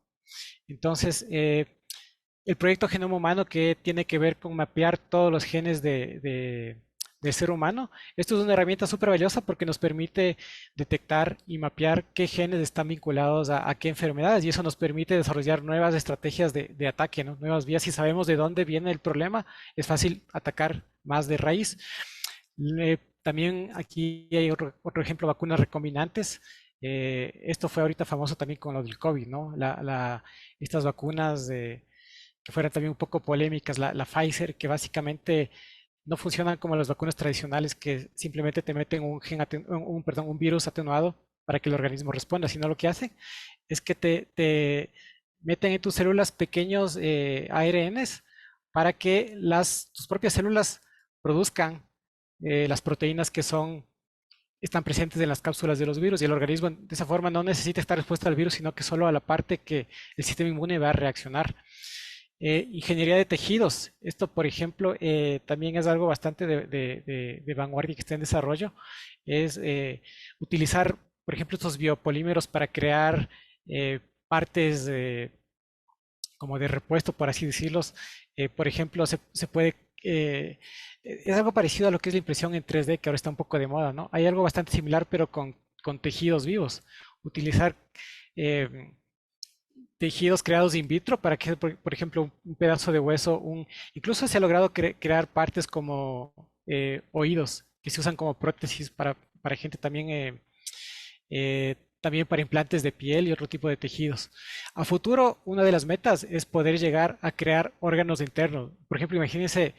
Entonces, el proyecto Genoma Humano, que tiene que ver con mapear todos los genes del ser humano, esto es una herramienta súper valiosa porque nos permite detectar y mapear qué genes están vinculados a qué enfermedades y eso nos permite desarrollar nuevas estrategias de ataque, ¿no? Nuevas vías. Si sabemos de dónde viene el problema, es fácil atacar más de raíz. También aquí hay otro ejemplo, vacunas recombinantes. Esto fue ahorita famoso también con lo del COVID, ¿no? Estas vacunas que fueron también un poco polémicas, la Pfizer, que básicamente no funcionan como las vacunas tradicionales, que simplemente te meten un virus atenuado para que el organismo responda, sino lo que hacen es que te meten en tus células pequeños ARNs para que tus propias células produzcan las proteínas que están presentes en las cápsulas de los virus y el organismo de esa forma no necesita estar expuesto al virus, sino que solo a la parte que el sistema inmune va a reaccionar. Ingeniería de tejidos. Esto, por ejemplo, también es algo bastante de vanguardia que está en desarrollo. Es utilizar, por ejemplo, estos biopolímeros para crear partes como de repuesto, por así decirlos. Por ejemplo, se puede... es algo parecido a lo que es la impresión en 3D, que ahora está un poco de moda, ¿no? Hay algo bastante similar, pero con tejidos vivos. Utilizar tejidos creados in vitro para que, por ejemplo, un pedazo de hueso, incluso se ha logrado crear partes como oídos, que se usan como prótesis para gente también, también para implantes de piel y otro tipo de tejidos. A futuro, una de las metas es poder llegar a crear órganos internos. Por ejemplo, imagínense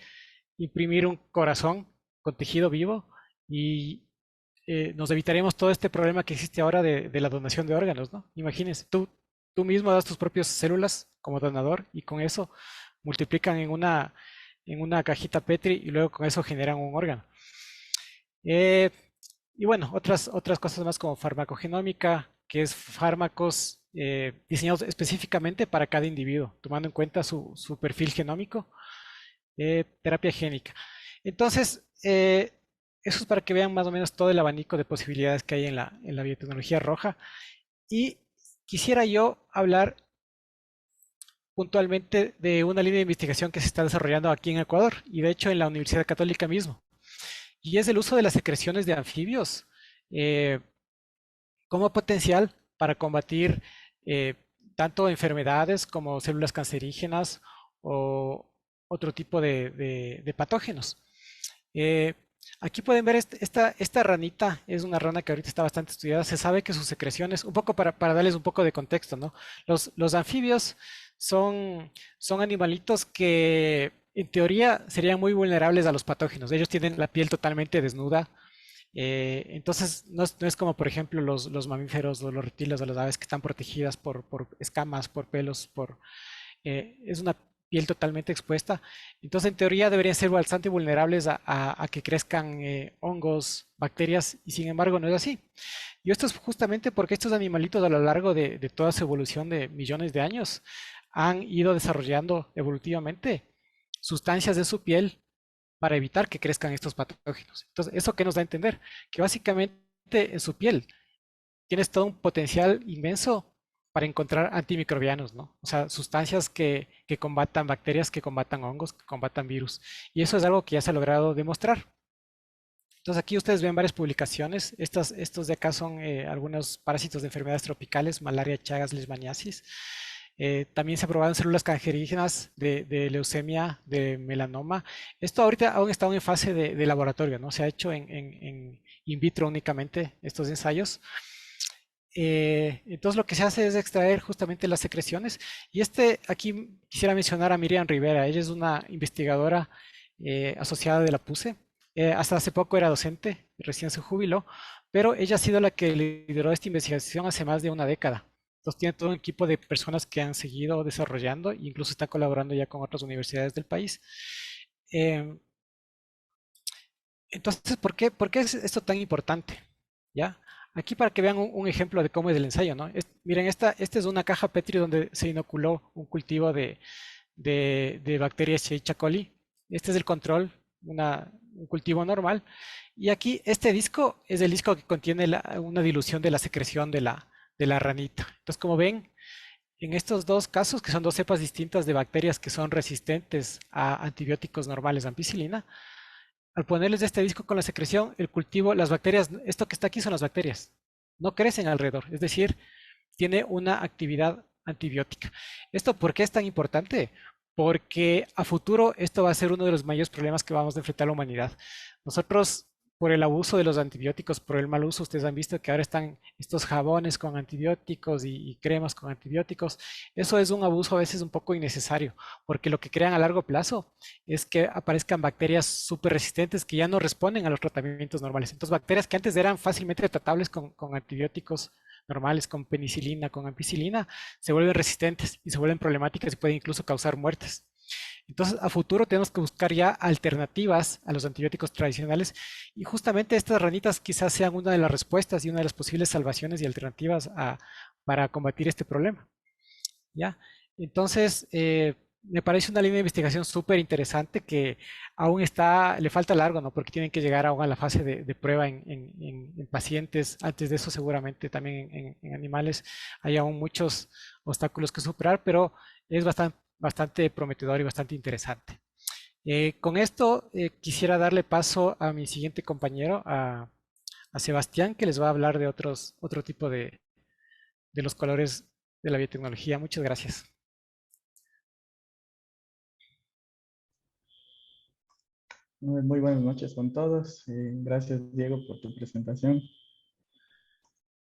imprimir un corazón con tejido vivo y nos evitaremos todo este problema que existe ahora de la donación de órganos, ¿no? Imagínense, tú mismo das tus propias células como donador y con eso multiplican en una cajita Petri y luego con eso generan un órgano. Y bueno, otras cosas más como farmacogenómica, que es fármacos diseñados específicamente para cada individuo, tomando en cuenta su perfil genómico. Terapia génica. Entonces, eso es para que vean más o menos todo el abanico de posibilidades que hay en la biotecnología roja. Y quisiera yo hablar puntualmente de una línea de investigación que se está desarrollando aquí en Ecuador y de hecho en la Universidad Católica mismo. Y es el uso de las secreciones de anfibios eh, como potencial para combatir eh, tanto enfermedades como células cancerígenas o otro tipo de patógenos. Eh, Aquí pueden ver esta ranita, es una rana que ahorita está bastante estudiada. Se sabe que sus secreciones, un poco para darles un poco de contexto, ¿no? Los anfibios son animalitos que en teoría serían muy vulnerables a los patógenos. Ellos tienen la piel totalmente desnuda. Entonces no es como por ejemplo los mamíferos o los reptiles o las aves que están protegidas por escamas, por pelos, es una piel totalmente expuesta. Entonces, en teoría deberían ser bastante vulnerables a que crezcan hongos, bacterias, y sin embargo no es así. Y esto es justamente porque estos animalitos a lo largo de toda su evolución de millones de años han ido desarrollando evolutivamente sustancias de su piel para evitar que crezcan estos patógenos. Entonces, ¿eso qué nos da a entender? Que básicamente en su piel tienes todo un potencial inmenso para encontrar antimicrobianos, ¿no? O sea, sustancias que combatan bacterias, que combatan hongos, que combatan virus. Y eso es algo que ya se ha logrado demostrar. Entonces aquí ustedes ven varias publicaciones. Estos de acá son algunos parásitos de enfermedades tropicales, malaria, chagas, leishmaniasis. También se probaron células cancerígenas de leucemia, de melanoma. Esto ahorita aún está en fase de laboratorio, ¿no? Se ha hecho en in vitro únicamente estos ensayos. Entonces lo que se hace es extraer justamente las secreciones. Y aquí quisiera mencionar a Miriam Rivera. Ella es una investigadora asociada de la PUCE. Hasta hace poco era docente, recién se jubiló, pero ella ha sido la que lideró esta investigación hace más de una década. Entonces tiene todo un equipo de personas que han seguido desarrollando e incluso está colaborando ya con otras universidades del país. Entonces, ¿por qué es esto tan importante? ¿Ya? Aquí para que vean un ejemplo de cómo es el ensayo, ¿no? Miren, esta es una caja Petri donde se inoculó un cultivo de bacterias Escherichia coli. Este es el control, un cultivo normal. Y aquí este disco es el disco que contiene una dilución de la secreción de la ranita. Entonces, como ven, en estos dos casos, que son dos cepas distintas de bacterias que son resistentes a antibióticos normales, ampicilina, al ponerles este disco con la secreción, el cultivo, las bacterias, esto que está aquí son las bacterias, no crecen alrededor, es decir, tiene una actividad antibiótica. ¿Esto por qué es tan importante? Porque a futuro esto va a ser uno de los mayores problemas que vamos a enfrentar la humanidad. Nosotros, por el abuso de los antibióticos, por el mal uso, ustedes han visto que ahora están estos jabones con antibióticos y cremas con antibióticos. Eso es un abuso a veces un poco innecesario, porque lo que crean a largo plazo es que aparezcan bacterias súper resistentes que ya no responden a los tratamientos normales. Entonces, bacterias que antes eran fácilmente tratables con antibióticos normales, con penicilina, con ampicilina, se vuelven resistentes y se vuelven problemáticas y pueden incluso causar muertes. Entonces, a futuro tenemos que buscar ya alternativas a los antibióticos tradicionales y justamente estas ranitas quizás sean una de las respuestas y una de las posibles salvaciones y alternativas para combatir este problema. ¿Ya? Entonces, me parece una línea de investigación súper interesante que aún le falta largo, ¿no? Porque tienen que llegar aún a la fase de prueba en pacientes. Antes de eso, seguramente también en animales hay aún muchos obstáculos que superar, pero es bastante prometedor y bastante interesante. Con esto quisiera darle paso a mi siguiente compañero, a Sebastián, que les va a hablar de otro tipo de los colores de la biotecnología. Muchas gracias. Muy buenas noches con todos. Gracias, Diego, por tu presentación.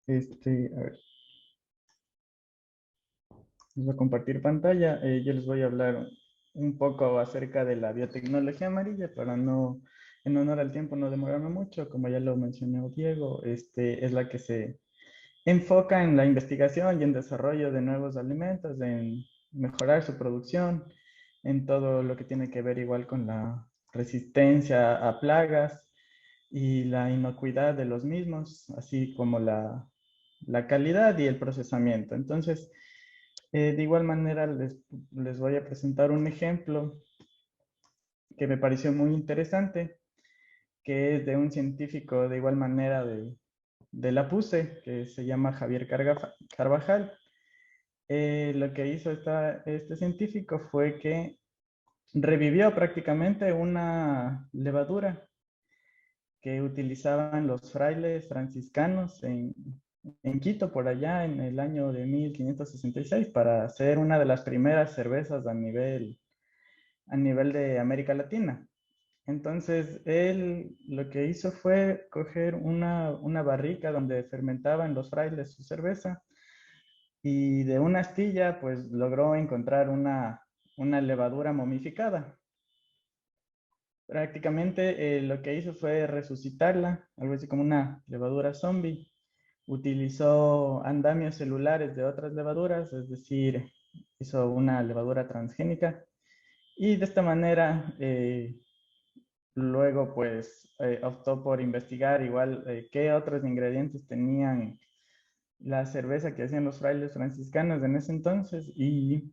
A ver. Voy a compartir pantalla. Yo les voy a hablar un poco acerca de la biotecnología amarilla para no, en honor al tiempo, no demorarme mucho. Como ya lo mencionó Diego, es la que se enfoca en la investigación y en desarrollo de nuevos alimentos, en mejorar su producción, en todo lo que tiene que ver igual con la resistencia a plagas y la inocuidad de los mismos, así como la calidad y el procesamiento. Entonces, de igual manera les voy a presentar un ejemplo que me pareció muy interesante. que es de un científico de igual manera de la PUCE, que se llama Javier Carvajal. Lo que hizo este científico fue que revivió prácticamente una levadura que utilizaban los frailes franciscanos en Quito, por allá en el año de 1566, para hacer una de las primeras cervezas a nivel de América Latina. Entonces, él lo que hizo fue coger una barrica donde fermentaban los frailes su cerveza, y de una astilla, pues logró encontrar una levadura momificada. Prácticamente lo que hizo fue resucitarla, algo así como una levadura zombie. Utilizó andamios celulares de otras levaduras, es decir, hizo una levadura transgénica. Y de esta manera, luego pues optó por investigar igual qué otros ingredientes tenían la cerveza que hacían los frailes franciscanos en ese entonces, y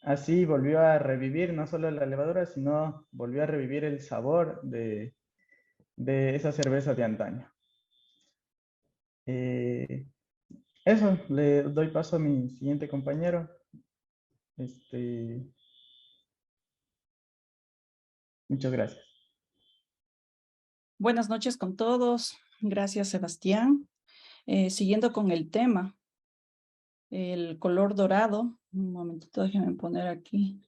así volvió a revivir no solo la levadura, sino volvió a revivir el sabor de esa cerveza de antaño. Eso, le doy paso a mi siguiente compañero. Muchas gracias. Buenas noches con todos. Gracias, Sebastián. Siguiendo con el tema, el color dorado. Un momentito, déjenme poner aquí,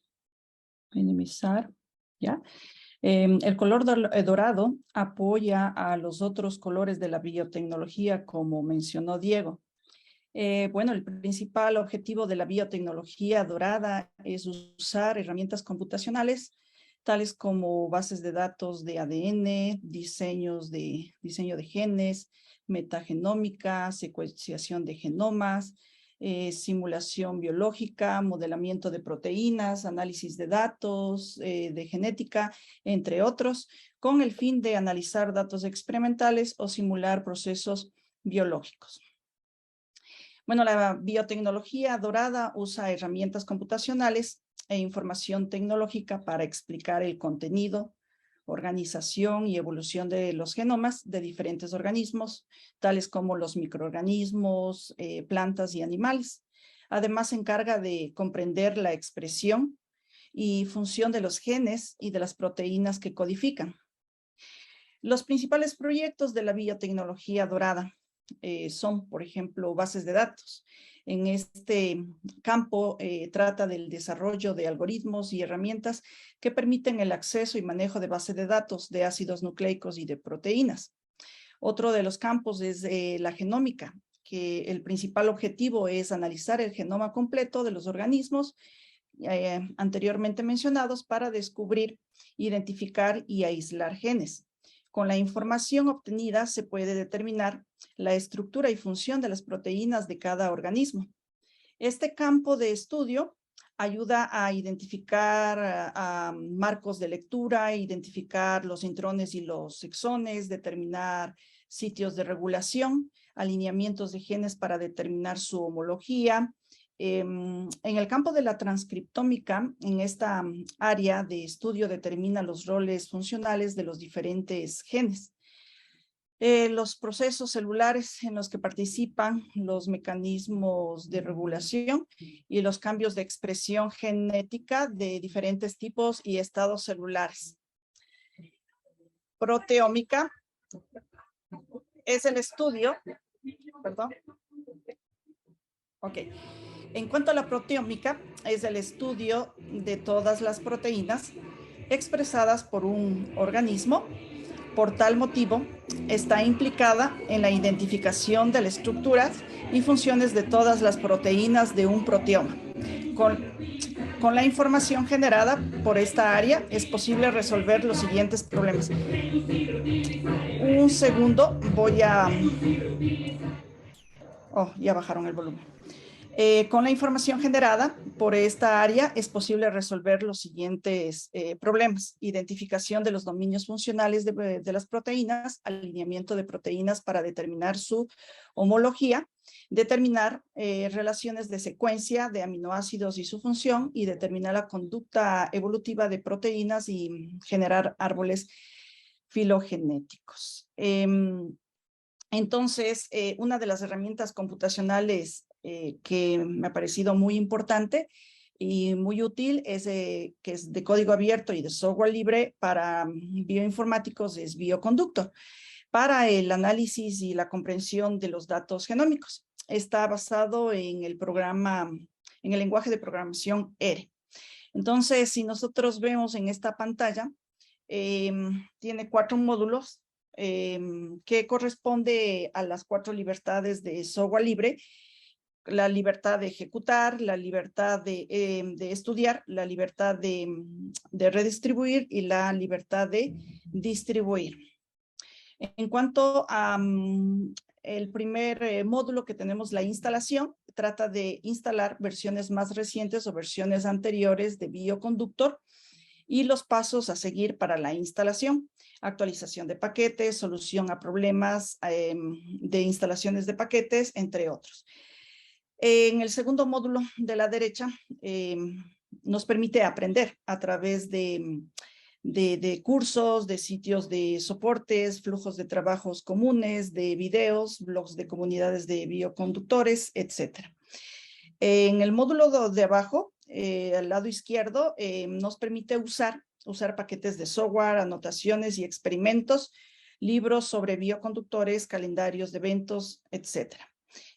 minimizar, ¿ya? El color dorado apoya a los otros colores de la biotecnología, como mencionó Diego. Bueno, el principal objetivo de la biotecnología dorada es usar herramientas computacionales, tales como bases de datos de ADN, diseño de genes, metagenómica, secuenciación de genomas, simulación biológica, modelamiento de proteínas, análisis de datos, de genética, entre otros, con el fin de analizar datos experimentales o simular procesos biológicos. Bueno, la biotecnología dorada usa herramientas computacionales e información tecnológica para explicar el contenido, organización y evolución de los genomas de diferentes organismos, tales como los microorganismos, plantas y animales. Además, se encarga de comprender la expresión y función de los genes y de las proteínas que codifican. Los principales proyectos de la biotecnología dorada son, por ejemplo, bases de datos. En este campo trata del desarrollo de algoritmos y herramientas que permiten el acceso y manejo de bases de datos de ácidos nucleicos y de proteínas. Otro de los campos es la genómica, que el principal objetivo es analizar el genoma completo de los organismos anteriormente mencionados para descubrir, identificar y aislar genes. Con la información obtenida se puede determinar la estructura y función de las proteínas de cada organismo. Este campo de estudio ayuda a identificar marcos de lectura, identificar los intrones y los exones, determinar sitios de regulación, alineamientos de genes para determinar su homología. En el campo de la transcriptómica, en esta área de estudio determina los roles funcionales de los diferentes genes. Los procesos celulares en los que participan los mecanismos de regulación y los cambios de expresión genética de diferentes tipos y estados celulares. Proteómica es el estudio, perdón. Ok. En cuanto a la proteómica, es el estudio de todas las proteínas expresadas por un organismo. Por tal motivo, está implicada en la identificación de las estructuras y funciones de todas las proteínas de un proteoma. Con la información generada por esta área, es posible resolver los siguientes problemas. Un segundo, voy a... Oh, ya bajaron el volumen. Con la información generada por esta área es posible resolver los siguientes problemas: identificación de los dominios funcionales de las proteínas, alineamiento de proteínas para determinar su homología, determinar relaciones de secuencia de aminoácidos y su función, y determinar la conducta evolutiva de proteínas y generar árboles filogenéticos. Entonces, una de las herramientas computacionales que me ha parecido muy importante y muy útil que es de código abierto y de software libre para bioinformáticos es Bioconductor, para el análisis y la comprensión de los datos genómicos. Está basado en el lenguaje de programación R. Entonces, si nosotros vemos en esta pantalla, tiene 4 módulos que corresponde a las 4 libertades de software libre: la libertad de ejecutar, la libertad de estudiar, la libertad de redistribuir y la libertad de distribuir. En cuanto a el primer módulo que tenemos, la instalación, trata de instalar versiones más recientes o versiones anteriores de Bioconductor y los pasos a seguir para la instalación: actualización de paquetes, solución a problemas de instalaciones de paquetes, entre otros. En el segundo módulo de la derecha nos permite aprender a través de cursos, de sitios de soportes, flujos de trabajos comunes, de videos, blogs de comunidades de bioconductores, etc. En el módulo de abajo, al lado izquierdo, nos permite usar paquetes de software, anotaciones y experimentos, libros sobre bioconductores, calendarios de eventos, etc.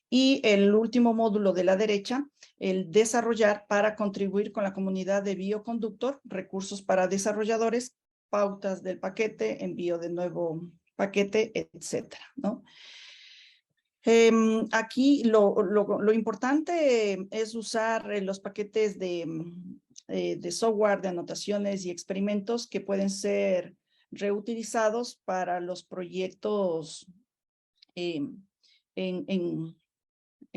Y el último módulo de la derecha, el desarrollar para contribuir con la comunidad de Bioconductor, recursos para desarrolladores, pautas del paquete, envío de nuevo paquete, etcétera, ¿no? Aquí lo importante es usar los paquetes de software, de anotaciones y experimentos que pueden ser reutilizados para los proyectos en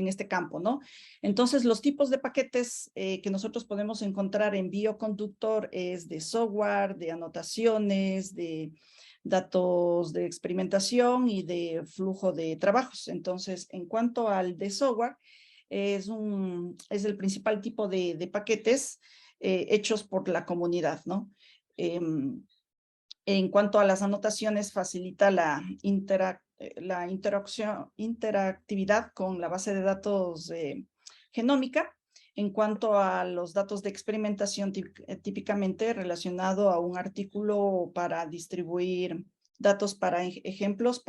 este campo, ¿no? Entonces, los tipos de paquetes que nosotros podemos encontrar en Bioconductor es de software, de anotaciones, de datos de experimentación y de flujo de trabajos. Entonces, en cuanto al de software, es el principal tipo de paquetes hechos por la comunidad, ¿no? En cuanto a las anotaciones, facilita la interactividad con la base de datos genómica. En cuanto a los datos de experimentación, típicamente relacionado a un artículo para distribuir datos para ejemplos,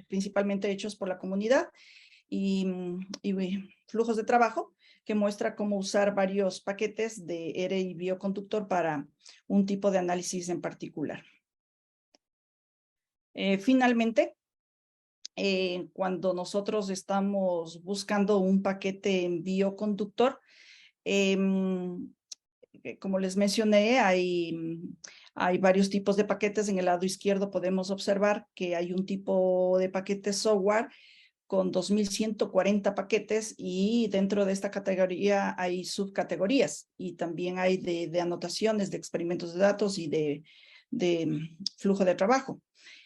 principalmente hechos por la comunidad, y flujos de trabajo, que muestra cómo usar varios paquetes de R y Bioconductor para un tipo de análisis en particular. Finalmente, cuando nosotros estamos buscando un paquete en Bioconductor, como les mencioné, hay varios tipos de paquetes. En el lado izquierdo podemos observar que hay un tipo de paquete software con 2140 paquetes, y dentro de esta categoría hay subcategorías, y también hay de anotaciones, de experimentos de datos y de flujo de trabajo.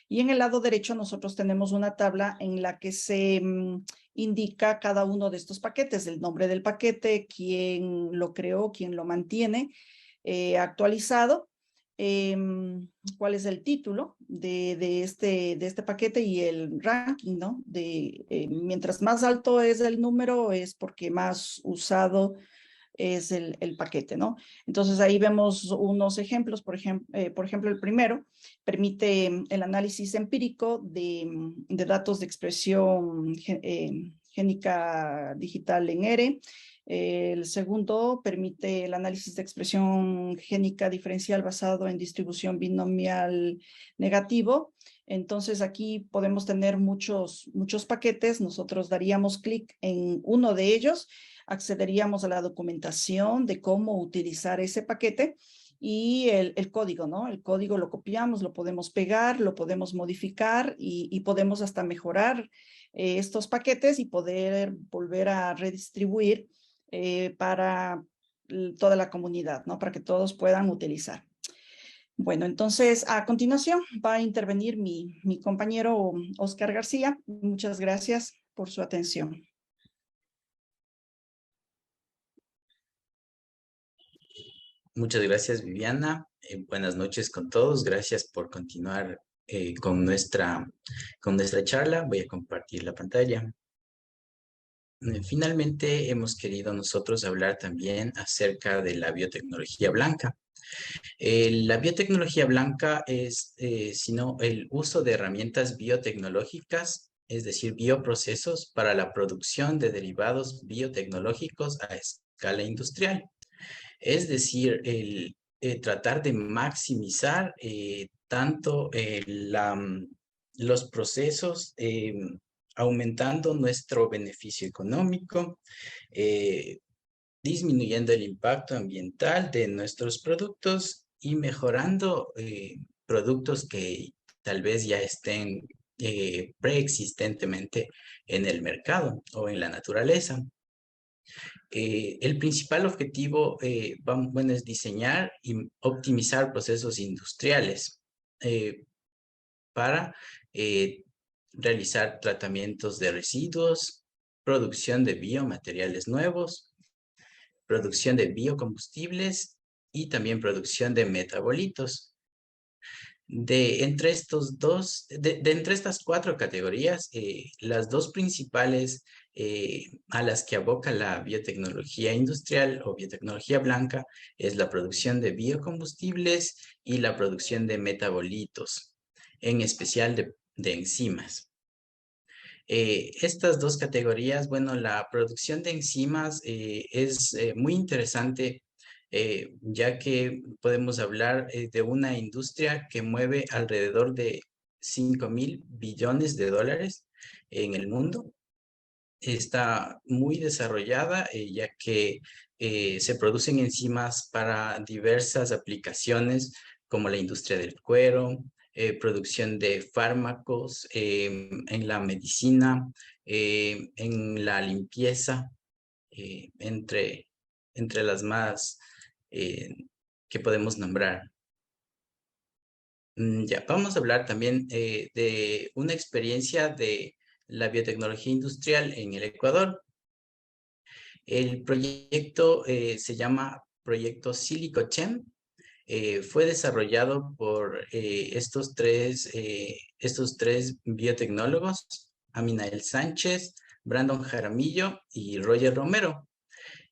Y en el lado derecho nosotros tenemos una tabla en la que se indica cada uno de estos paquetes, el nombre del paquete, quién lo creó, quién lo mantiene actualizado, cuál es el título de este paquete y el ranking, ¿no? Mientras más alto es el número, es porque más usado es el paquete, ¿no? Entonces ahí vemos unos ejemplos. Por ejemplo, el primero permite el análisis empírico de datos de expresión génica digital en R. El segundo permite el análisis de expresión génica diferencial basado en distribución binomial negativo. Entonces aquí podemos tener muchos paquetes. Nosotros daríamos clic en uno de ellos, accederíamos a la documentación de cómo utilizar ese paquete y el código, ¿no? El código lo copiamos, lo podemos pegar, lo podemos modificar y podemos hasta mejorar estos paquetes y poder volver a redistribuir para toda la comunidad, ¿no? Para que todos puedan utilizar. Bueno, entonces a continuación va a intervenir mi compañero Oscar García. Muchas gracias por su atención. Muchas gracias, Viviana. Buenas noches con todos. Gracias por continuar con nuestra charla. Voy a compartir la pantalla. Finalmente, hemos querido nosotros hablar también acerca de la biotecnología blanca. La biotecnología blanca es, sino el uso de herramientas biotecnológicas, es decir, bioprocesos para la producción de derivados biotecnológicos a escala industrial. Es decir, el tratar de maximizar tanto los procesos, aumentando nuestro beneficio económico, disminuyendo el impacto ambiental de nuestros productos y mejorando productos que tal vez ya estén preexistentemente en el mercado o en la naturaleza. El principal objetivo es diseñar y optimizar procesos industriales para realizar tratamientos de residuos, producción de biomateriales nuevos, producción de biocombustibles y también producción de metabolitos. Entre estas 4 categorías, las 2 principales a las que aboca la biotecnología industrial o biotecnología blanca es la producción de biocombustibles y la producción de metabolitos, en especial de enzimas. Estas 2 categorías, bueno, la producción de enzimas es muy interesante, ya que podemos hablar de una industria que mueve alrededor de 5.000 billones de dólares en el mundo. Está muy desarrollada, ya que se producen enzimas para diversas aplicaciones como la industria del cuero, producción de fármacos, en la medicina, en la limpieza, entre las más que podemos nombrar. Ya, vamos a hablar también de una experiencia de la biotecnología industrial en el Ecuador. El proyecto se llama Proyecto SilicoChem. Fue desarrollado por estos tres biotecnólogos, Aminael Sánchez, Brandon Jaramillo y Roger Romero.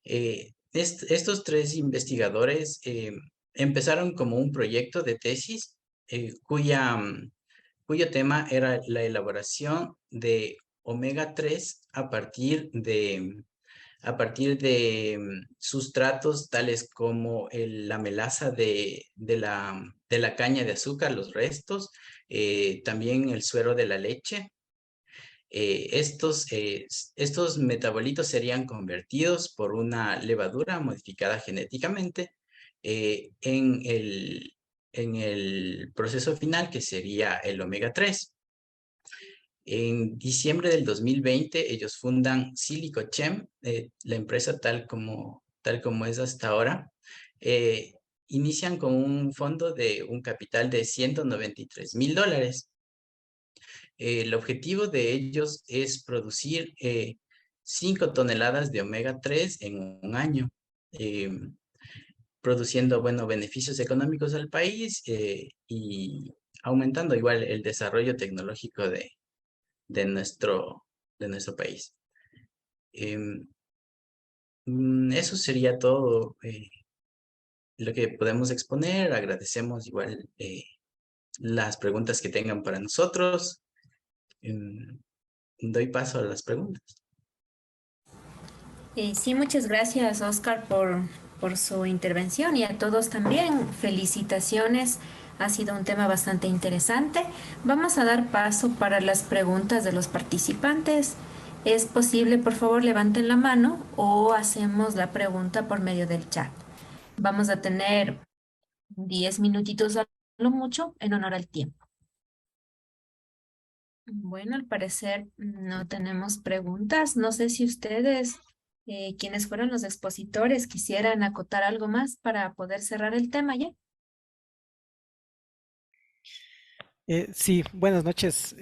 Estos 3 investigadores empezaron como un proyecto de tesis cuyo tema era la elaboración de omega 3 a partir de sustratos tales como la melaza de la caña de azúcar, los restos, también el suero de la leche. Estos metabolitos serían convertidos por una levadura modificada genéticamente en el proceso final, que sería el omega 3. En diciembre del 2020, ellos fundan SilicoChem, la empresa tal como es hasta ahora. Inician con un fondo de un capital de $193,000. El objetivo de ellos es producir 5 toneladas de omega 3 en un año, produciendo, bueno, beneficios económicos al país y aumentando igual el desarrollo tecnológico de nuestro país. Eso sería todo lo que podemos exponer. Agradecemos igual las preguntas que tengan para nosotros. Doy paso a las preguntas. Sí, muchas gracias, Oscar, por su intervención, y a todos también. Felicitaciones. Ha sido un tema bastante interesante. Vamos a dar paso para las preguntas de los participantes. ¿Es posible, por favor, levanten la mano o hacemos la pregunta por medio del chat? Vamos a tener 10 minutitos a lo mucho en honor al tiempo. Bueno, al parecer no tenemos preguntas. No sé si ustedes, quienes fueron los expositores, quisieran acotar algo más para poder cerrar el tema ya. Sí, buenas noches,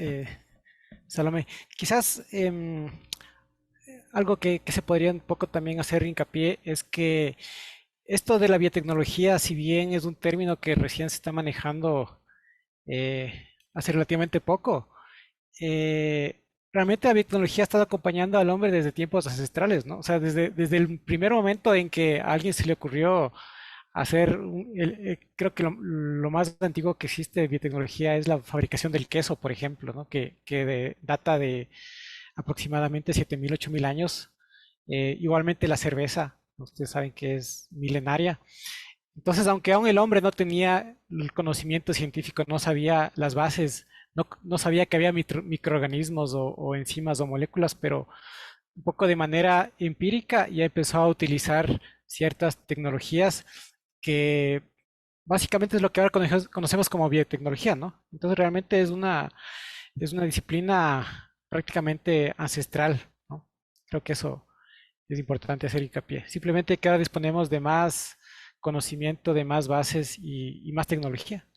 Salomé. Quizás algo que se podría un poco también hacer hincapié es que esto de la biotecnología, si bien es un término que recién se está manejando hace relativamente poco. Realmente la biotecnología ha estado acompañando al hombre desde tiempos ancestrales, ¿no? O sea, desde el primer momento en que a alguien se le ocurrió hacer, creo que lo más antiguo que existe de biotecnología es la fabricación del queso, por ejemplo, ¿no? Que data de aproximadamente 7.000, 8.000 años. Igualmente la cerveza, ustedes saben que es milenaria. Entonces, aunque aún el hombre no tenía el conocimiento científico, no sabía las bases, no sabía que había microorganismos o enzimas o moléculas, pero un poco de manera empírica ya empezó a utilizar ciertas tecnologías que básicamente es lo que ahora conocemos como biotecnología, ¿no? Entonces realmente es una disciplina prácticamente ancestral, ¿no? Creo que eso es importante hacer hincapié. Simplemente que ahora disponemos de más conocimiento, de más bases y más tecnología.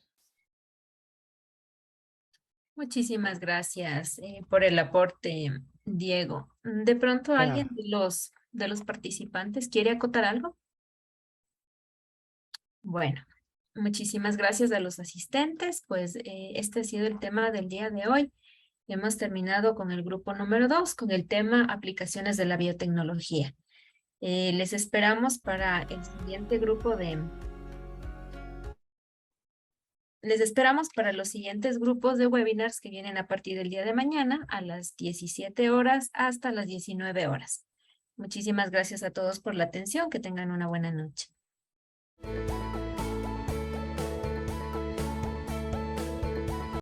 Muchísimas gracias por el aporte, Diego. De pronto, ¿alguien Claro. de los participantes quiere acotar algo? Bueno, muchísimas gracias a los asistentes. Pues este ha sido el tema del día de hoy. Hemos terminado con el grupo número 2, con el tema aplicaciones de la biotecnología. Les esperamos para el siguiente grupo Les esperamos para los siguientes grupos de webinars que vienen a partir del día de mañana a las 17 horas hasta las 19 horas. Muchísimas gracias a todos por la atención. Que tengan una buena noche.